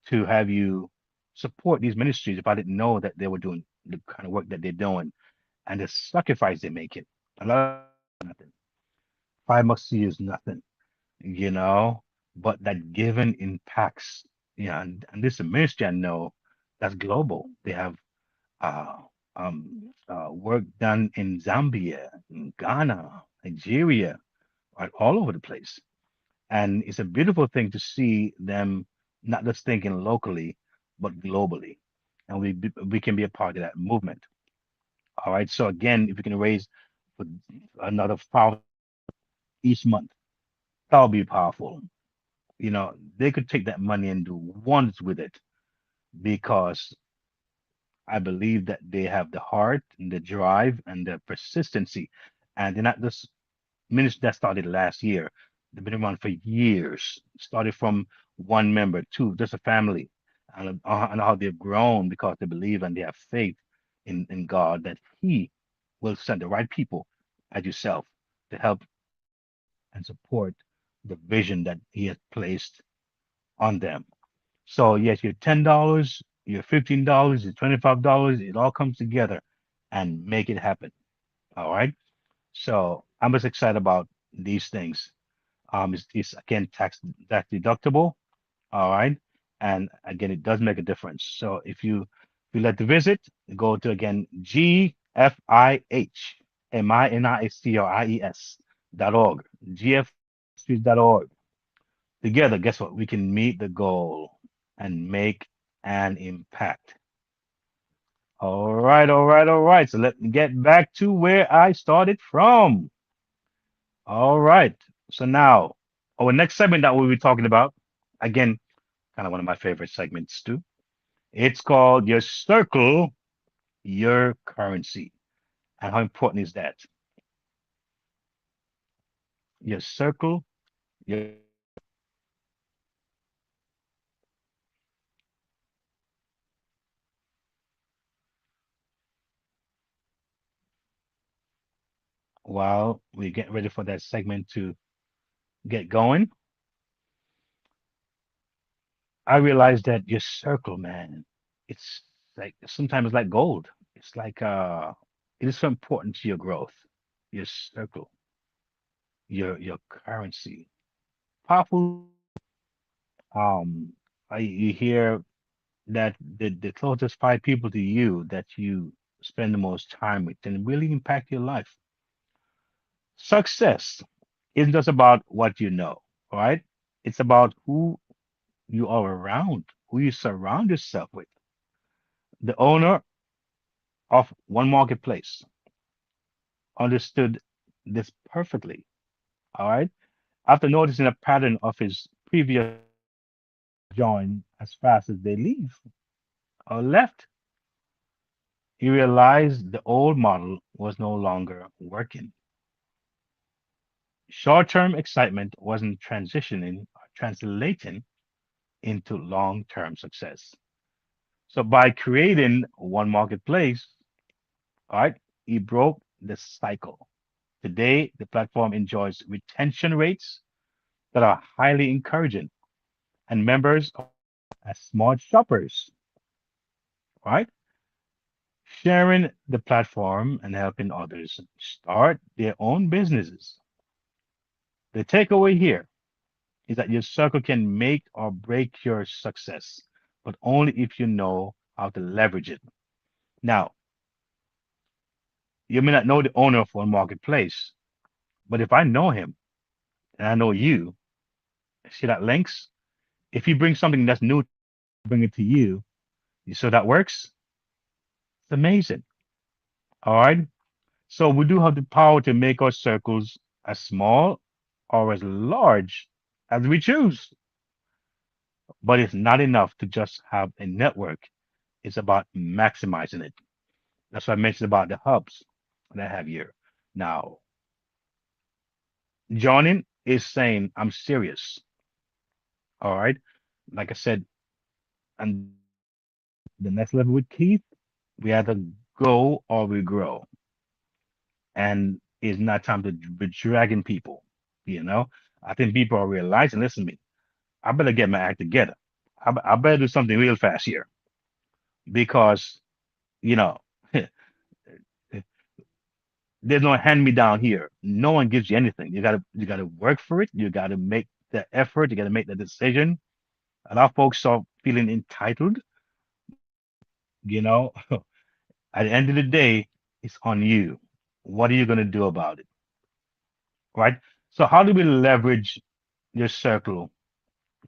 to have you support these ministries if I didn't know that they were doing the kind of work that they're doing and the sacrifice they're making. A lot of nothing. $5 to you is nothing, you know, but that giving impacts. Yeah, and this is a ministry I know that's global. They have uh, work done in Zambia, in Ghana, Nigeria, right, all over the place. And it's a beautiful thing to see them not just thinking locally, but globally. And we can be a part of that movement. All right. So again, if we can raise for another 5 each month, that'll be powerful. You know, they could take that money and do wonders with it because I believe that they have the heart and the drive and the persistency. And they're not just ministry that started last year. They've been around for years. Started from one member, two, just a family, and how they've grown because they believe and they have faith in God that He will send the right people as yourself to help and support the vision that He has placed on them. So yes, your $10, your $15, your $25, it all comes together and make it happen. All right. So I'm just excited about these things. It's again tax deductible. All right. And again, it does make a difference. So if you like to visit, go to again GFIHMINISTRIES.org. GFIHMINISTRIES.org. Together, guess what? We can meet the goal and make an impact. All right, all right, all right. So let me get back to where I started from. All right. So now, our next segment that we'll be talking about, again, kind of one of my favorite segments too. It's called Your Circle, Your Currency. And how important is that? Your circle, your while we get ready for that segment to get going, I realized that your circle, man, it's like sometimes it's like gold. It's like it is so important to your growth. Your circle, your currency. Powerful. You hear that the closest 5 people to you that you spend the most time with can really impact your life. Success isn't just about what you know, right? It's about who you are around, who you surround yourself with. The owner of one marketplace understood this perfectly. All right. After noticing a pattern of his previous join as fast as they leave or left, he realized the old model was no longer working. Short term excitement wasn't transitioning or translating into long term success. So by creating one marketplace, all right, he broke the cycle. Today, the platform enjoys retention rates that are highly encouraging, and members are as smart shoppers, right? Sharing the platform and helping others start their own businesses. The takeaway here is that your circle can make or break your success, but only if you know how to leverage it. Now, you may not know the owner of one marketplace, but if I know him and I know you, see that links? If he brings something that's new, bring it to you. You so that works? It's amazing. All right. So we do have the power to make our circles as small or as large as we choose. But it's not enough to just have a network. It's about maximizing it. That's what I mentioned about the hubs that I have here. Now, joining is saying I'm serious. All right. Like I said, and the next level with Keith, we either go or we grow. And it's not time to be dragging people. You know, I think people are realizing, listen to me, I better get my act together. I better do something real fast here because, you know, there's no hand me down here. No one gives you anything. You gotta work for it. You gotta make the effort. You gotta make the decision. A lot of folks are feeling entitled, you know. At the end of the day, it's on you. What are you gonna do about it? Right? So how do we leverage your circle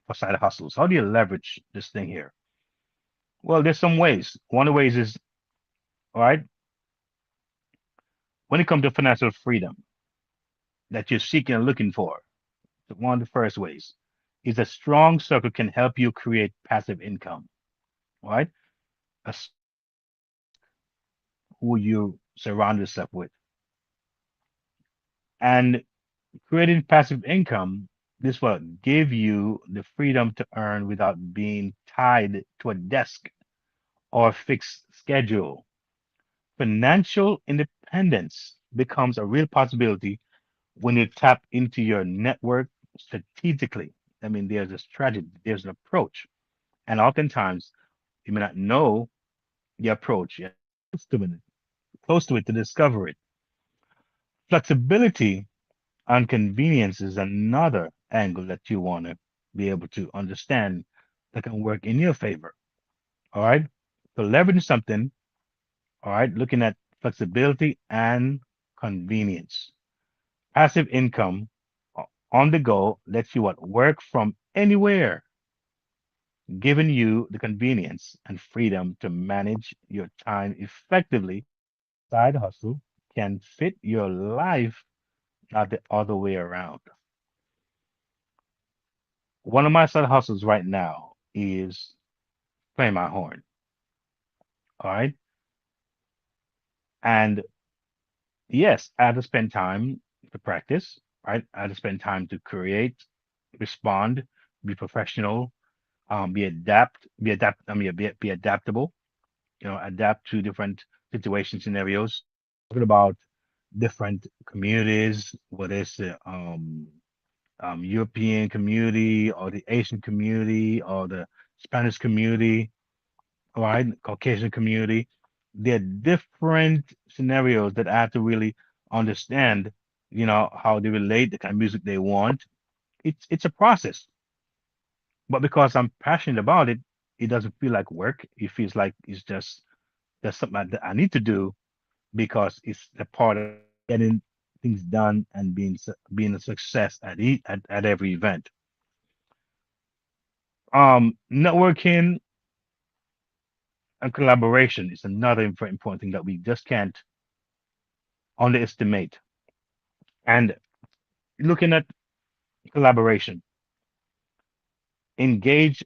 for side hustles? How do you leverage this thing here? Well, there's some ways. One of the ways is, all right, when it comes to financial freedom that you're seeking and looking for, one of the first ways is a strong circle can help you create passive income, right? That's who you surround yourself with. And creating passive income, this will give you the freedom to earn without being tied to a desk or a fixed schedule. Financial independence becomes a real possibility when you tap into your network strategically. I mean, there's a strategy, there's an approach. And oftentimes, you may not know the approach yet, close to it to discover it. Flexibility and convenience is another angle that you want to be able to understand that can work in your favor. All right. So leveraging something, all right, looking at flexibility and convenience. Passive income on the go lets you what work from anywhere, giving you the convenience and freedom to manage your time effectively. Side hustle can fit your life, not the other way around. One of my side hustles right now is playing my horn. All right. And yes, I have to spend time to practice, right? I have to spend time to create, respond, be professional, be adaptable, adapt to different situation scenarios. Talking about different communities, whether it's the European community or the Asian community or the Spanish community, all right, Caucasian community. There are different scenarios that I have to really understand, how they relate, the kind of music they want. It's a process, but because I'm passionate about it, it doesn't feel like work. It feels like it's just that's something that I need to do because it's a part of getting things done and being a success at every event. Networking and collaboration is another very important thing that we just can't underestimate. And looking at collaboration, engage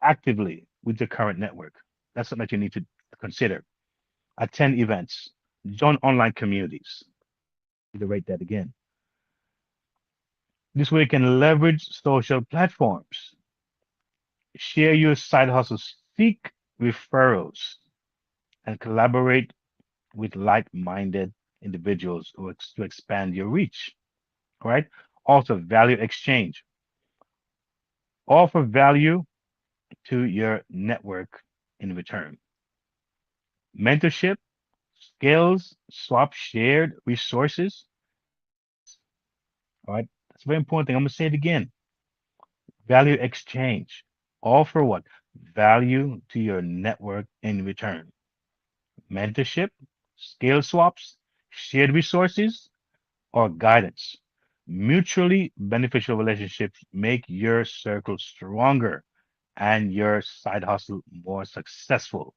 actively with your current network. That's something that you need to consider. Attend events, join online communities. Reiterate that again. This way you can leverage social platforms, share your side hustles, seek referrals, and collaborate with like-minded individuals to expand your reach. Right? Also, value exchange. Offer value to your network in return. Mentorship, skills, swap shared resources. All right. That's a very important thing. I'm going to say it again. Value exchange. Offer what? Value to your network in return. Mentorship, skill swaps, shared resources, or guidance. Mutually beneficial relationships make your circle stronger and your side hustle more successful.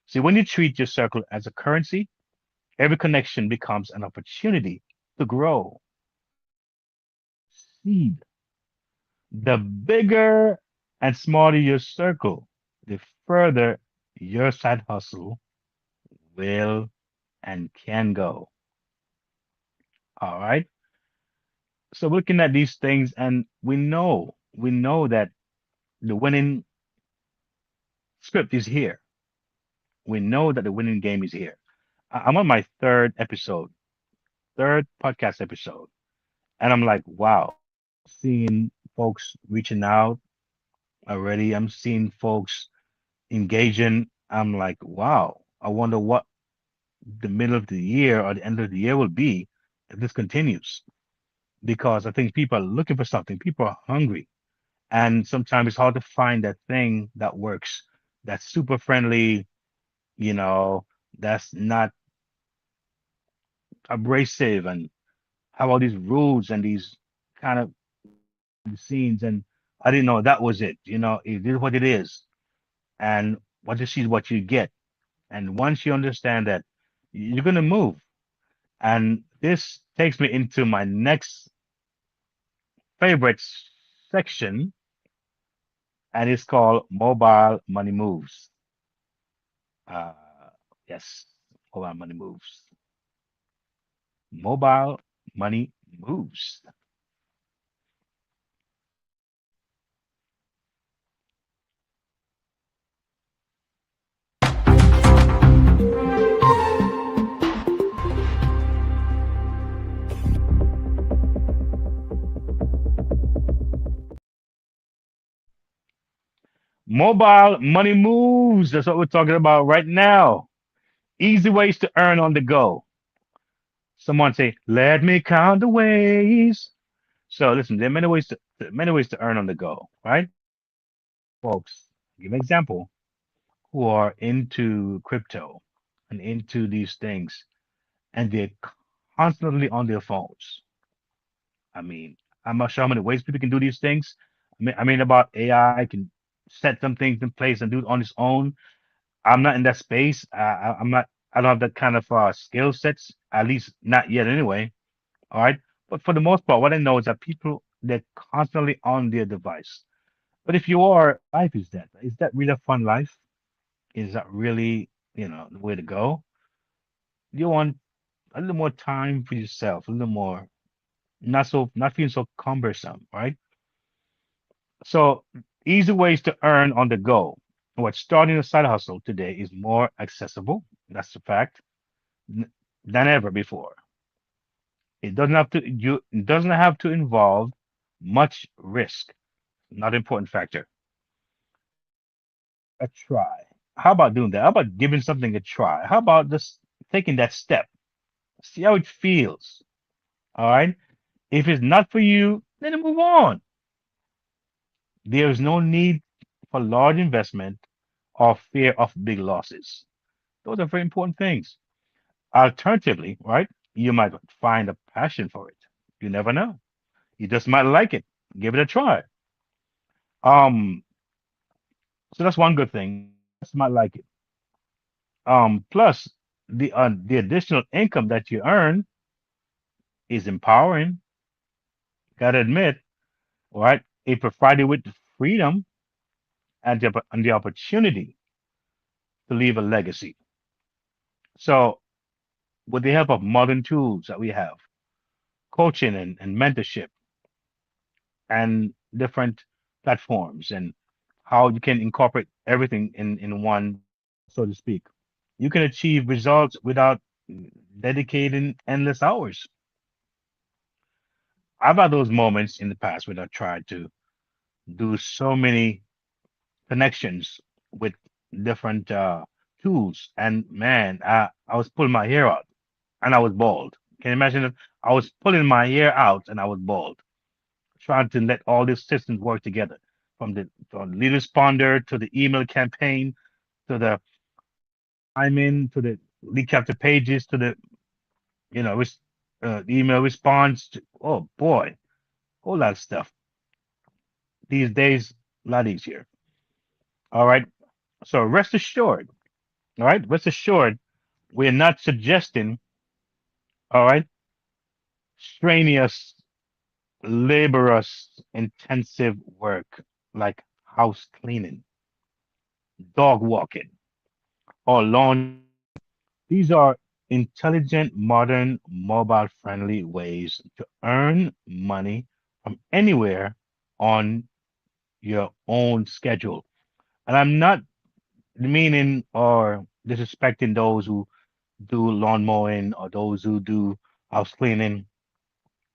See, when you treat your circle as a currency, every connection becomes an opportunity to grow. Seed. The bigger and smaller your circle, the further your side hustle will and can go. All right. So we're looking at these things, and we know that the winning script is here. We know that the winning game is here. I'm on my third podcast episode, and I'm like, wow, seeing folks reaching out already. I'm seeing folks engaging. I'm like, wow, I wonder what the middle of the year or the end of the year will be if this continues. Because I think people are looking for something. People are hungry. And sometimes it's hard to find that thing that works, that's super friendly, you know, that's not abrasive and have all these rules and these kind of scenes. And I didn't know that was it. It is what it is. And what you see is what you get. And once you understand that, you're going to move. And this takes me into my next favorite section, and it's called Mobile Money Moves. Uh, yes, mobile money moves. Mobile money moves. Mobile money moves. That's what we're talking about right now. Easy ways to earn on the go. Someone say, "Let me count the ways." So listen, there are many ways to earn on the go, right? Folks, give an example who are into crypto and into these things, and they're constantly on their phones. I mean, I'm not sure how many ways people can do these things. I mean about AI can set some things in place and do it on its own. I'm not in that space. I'm not. I don't have that kind of skill sets. At least not yet, anyway. All right. But for the most part, what I know is that people they're constantly on their device. But if you are, life is that. Is that really a fun life? Is that really, the way to go? You want a little more time for yourself, a little more, not feeling so cumbersome, right? So easy ways to earn on the go. What starting a side hustle today is more accessible. That's a fact than ever before. It doesn't have to involve much risk. Not an important factor. A try. How about doing that? How about giving something a try? How about just taking that step? See how it feels. All right. If it's not for you, then move on. There is no need for large investment or fear of big losses. Those are very important things. Alternatively, right, you might find a passion for it. You never know. You just might like it. Give it a try. Um, so that's one good thing. Just might like it. Plus the additional income that you earn is empowering. Gotta admit, right? It provides you with the freedom and the opportunity to leave a legacy. So, with the help of modern tools that we have, coaching and mentorship and different platforms and how you can incorporate everything in one, so to speak, you can achieve results without dedicating endless hours. I've had those moments in the past when I tried to do so many connections with different tools, and man, I was pulling my hair out and I was bald. Can you imagine it? I was pulling my hair out and I was bald, trying to let all these systems work together, from the lead responder to the email campaign to the I'm in to the lead capture pages to the email response. Oh boy, whole lot of stuff. These days, a lot easier. All right. So rest assured. All right. Rest assured, we're not suggesting. All right. Strenuous, laborious, intensive work like house cleaning, dog walking, or lawn. These are intelligent, modern, mobile friendly ways to earn money from anywhere on your own schedule. And I'm not meaning or disrespecting those who do lawn mowing or those who do house cleaning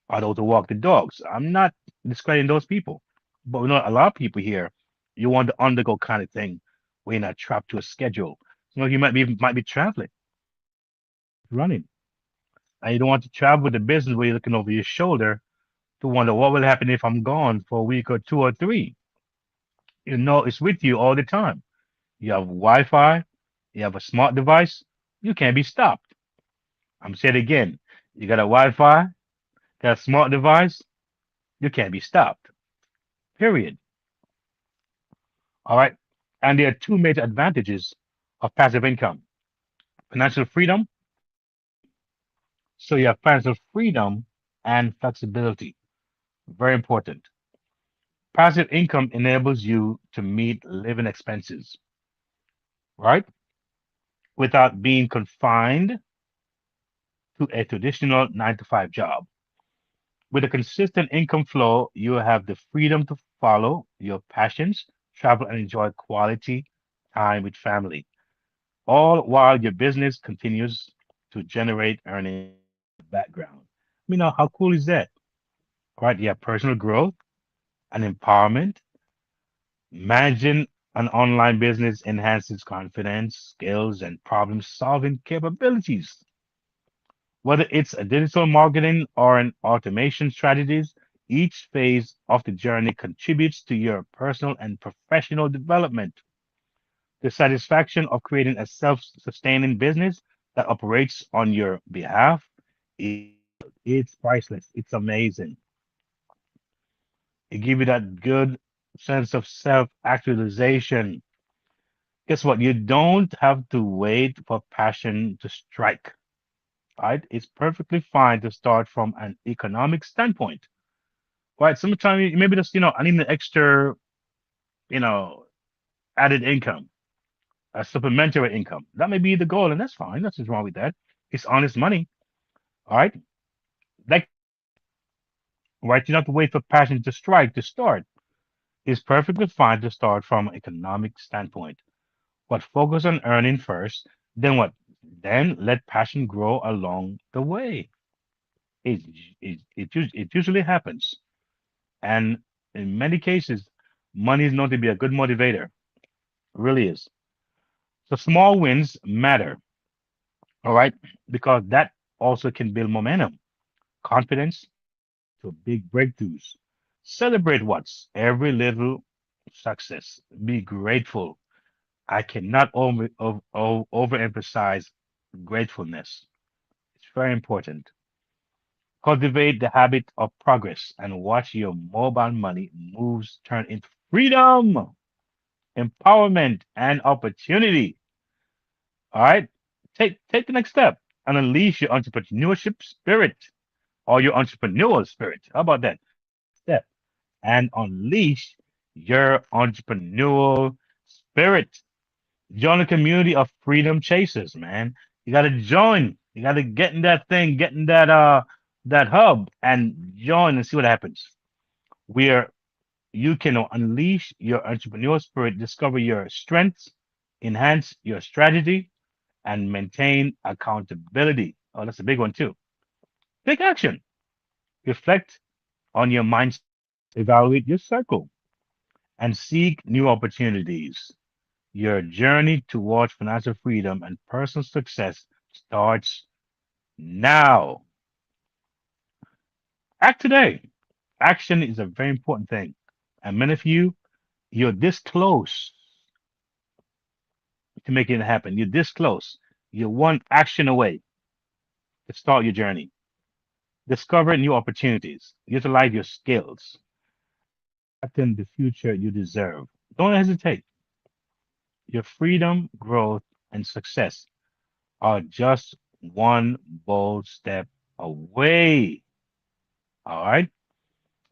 or those who walk the dogs. I'm not discrediting those people. But we know a lot of people here, you want to undergo kind of thing where you're not trapped to a schedule. You might be traveling, running. And you don't want to travel with the business where you're looking over your shoulder to wonder what will happen if I'm gone for a week or two or three. You know it's with you all the time. You have Wi-Fi, you have a smart device, you can't be stopped. I'm saying it again. You got a Wi-Fi, got a smart device, you can't be stopped. Period. All right. And there are two major advantages of passive income. Financial freedom. So you have financial freedom and flexibility. Very important. Passive income enables you to meet living expenses, right? Without being confined to a traditional 9 to 5 job. With a consistent income flow, you have the freedom to follow your passions, travel, and enjoy quality time with family, all while your business continues to generate earnings in the background. How cool is that? Right? You have personal growth and empowerment. Managing an online business enhances confidence, skills, and problem solving capabilities. Whether it's a digital marketing or an automation strategies, each phase of the journey contributes to your personal and professional development. The satisfaction of creating a self-sustaining business that operates on your behalf, it's priceless. It's amazing. It gives you that good sense of self-actualization. Guess what? You don't have to wait for passion to strike, right? It's perfectly fine to start from an economic standpoint, right? Sometimes maybe just, I need an extra, you know, added income, a supplementary income. That may be the goal, and that's fine. Nothing's wrong with that. It's honest money, all right? Like, right? You don't have to wait for passion to strike to start. It's perfectly fine to start from an economic standpoint. But focus on earning first, then what? Then let passion grow along the way. It usually happens. And in many cases, money is known to be a good motivator. It really is. So small wins matter, all right? Because that also can build momentum, confidence to big breakthroughs. Celebrate what's every little success. Be grateful. I cannot overemphasize gratefulness. It's very important. Cultivate the habit of progress and watch your mobile money moves turn into freedom, empowerment, and opportunity. All right. Take the next step and unleash your entrepreneurship spirit or your entrepreneurial spirit. How about that? Step and unleash your entrepreneurial spirit. Join a community of freedom chasers, man. You gotta join. You gotta get in that thing, get in that hub and join and see what happens. Where you can unleash your entrepreneurial spirit, discover your strengths, enhance your strategy, and maintain accountability. Oh, that's a big one too. Take action. Reflect on your mindset, evaluate your circle, and seek new opportunities. Your journey towards financial freedom and personal success starts now. Act today. Action is a very important thing. And many of you, you're this close to making it happen. You're this close. You're one action away to start your journey. Discover new opportunities. Utilize your skills. Attain the future you deserve. Don't hesitate. Your freedom, growth, and success are just one bold step away. All right.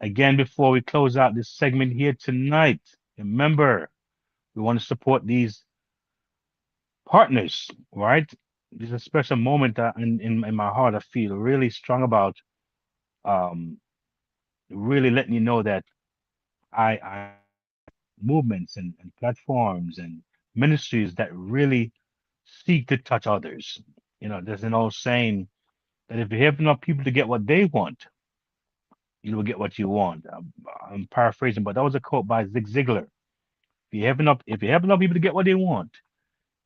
Again, before we close out this segment here tonight, remember we want to support these partners, right? there's a special moment that in my heart I feel really strong about, um, really letting you know that I movements and platforms and ministries that really seek to touch others. There's an old saying that if you help enough people to get what they want, you will get what you want. I'm paraphrasing, but that was a quote by Zig Ziglar. If you help enough people to get what they want,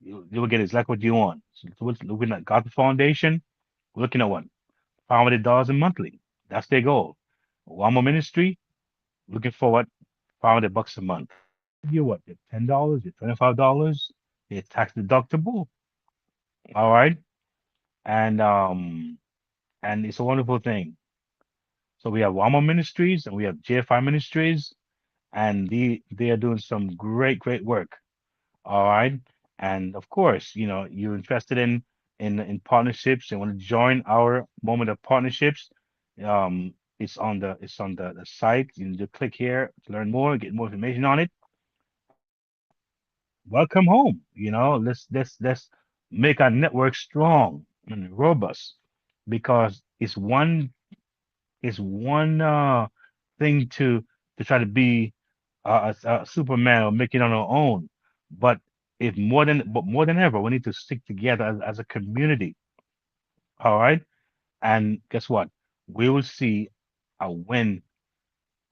you will get exactly what you want. So we're looking at Gospel Foundation. We're looking at what $500 a monthly. That's their goal. One more ministry, looking for what $500 a month. You what? Your $10, your $25, your tax deductible. All right, and it's a wonderful thing. So we have Wama Ministries and we have JFI Ministries, and they are doing some great work. All right, and of course, you're interested in partnerships and want to join our moment of partnerships. It's on the site. You need to click here to learn more, get more information on it. Welcome home. Let's make our network strong and robust, because it's one thing to try to be a Superman or make it on our own, but more than ever, we need to stick together as a community. All right, and guess what? We will see a win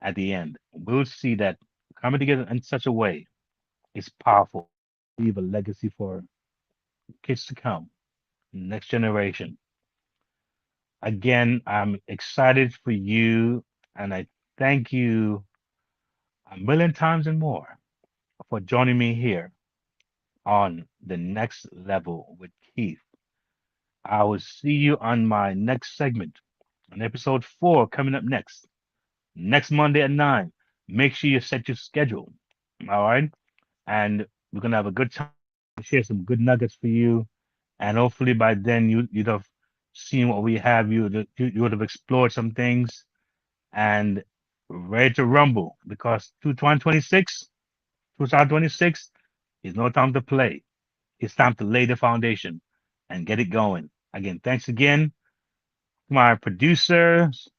at the end. We'll see that coming together in such a way is powerful. Leave a legacy for kids to come, next generation. Again, I'm excited for you, and I thank you a million times and more for joining me here on the next level with Keith. I will see you on my next segment, on episode 4, coming up next Monday at 9. Make sure you set your schedule. All right. And we're going to have a good time, share some good nuggets for you. And hopefully by then you'd have seen what we have. You would have explored some things and ready to rumble, because 2026 is no time to play. It's time to lay the foundation and get it going. Again, thanks again to my producers,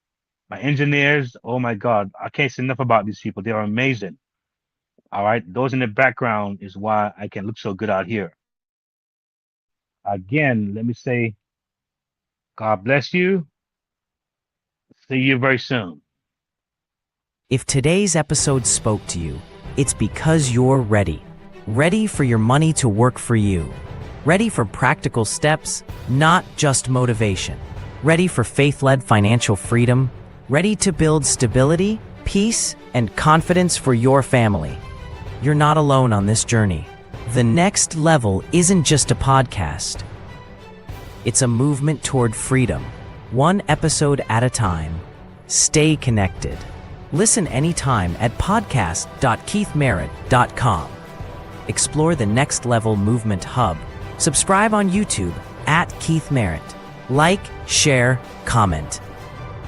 my engineers. Oh my God, I can't say enough about these people. They are amazing. All right, those in the background is why I can look so good out here. Again, let me say, God bless you. See you very soon. If today's episode spoke to you, it's because you're ready. Ready for your money to work for you. Ready for practical steps, not just motivation. Ready for faith-led financial freedom. Ready to build stability, peace, and confidence for your family. You're not alone on this journey. The Next Level isn't just a podcast. It's a movement toward freedom, one episode at a time. Stay connected. Listen anytime at podcast.keithmerritt.com. Explore the Next Level Movement Hub. Subscribe on YouTube at Keith Merritt. Like, share, comment.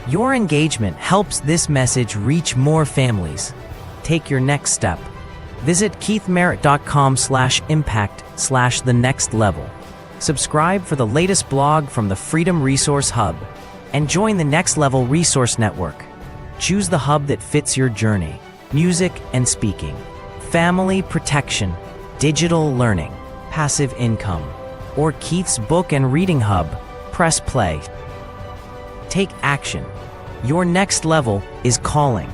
Your engagement helps this message reach more families. Take your next step. Visit keithmerritt.com/impact/the next level. Subscribe for the latest blog from the Freedom Resource Hub. And join the Next Level Resource Network. Choose the hub that fits your journey. Music and speaking, family protection, digital learning, passive income, or Keith's book and reading hub. Press play. Take action. Your next level is calling.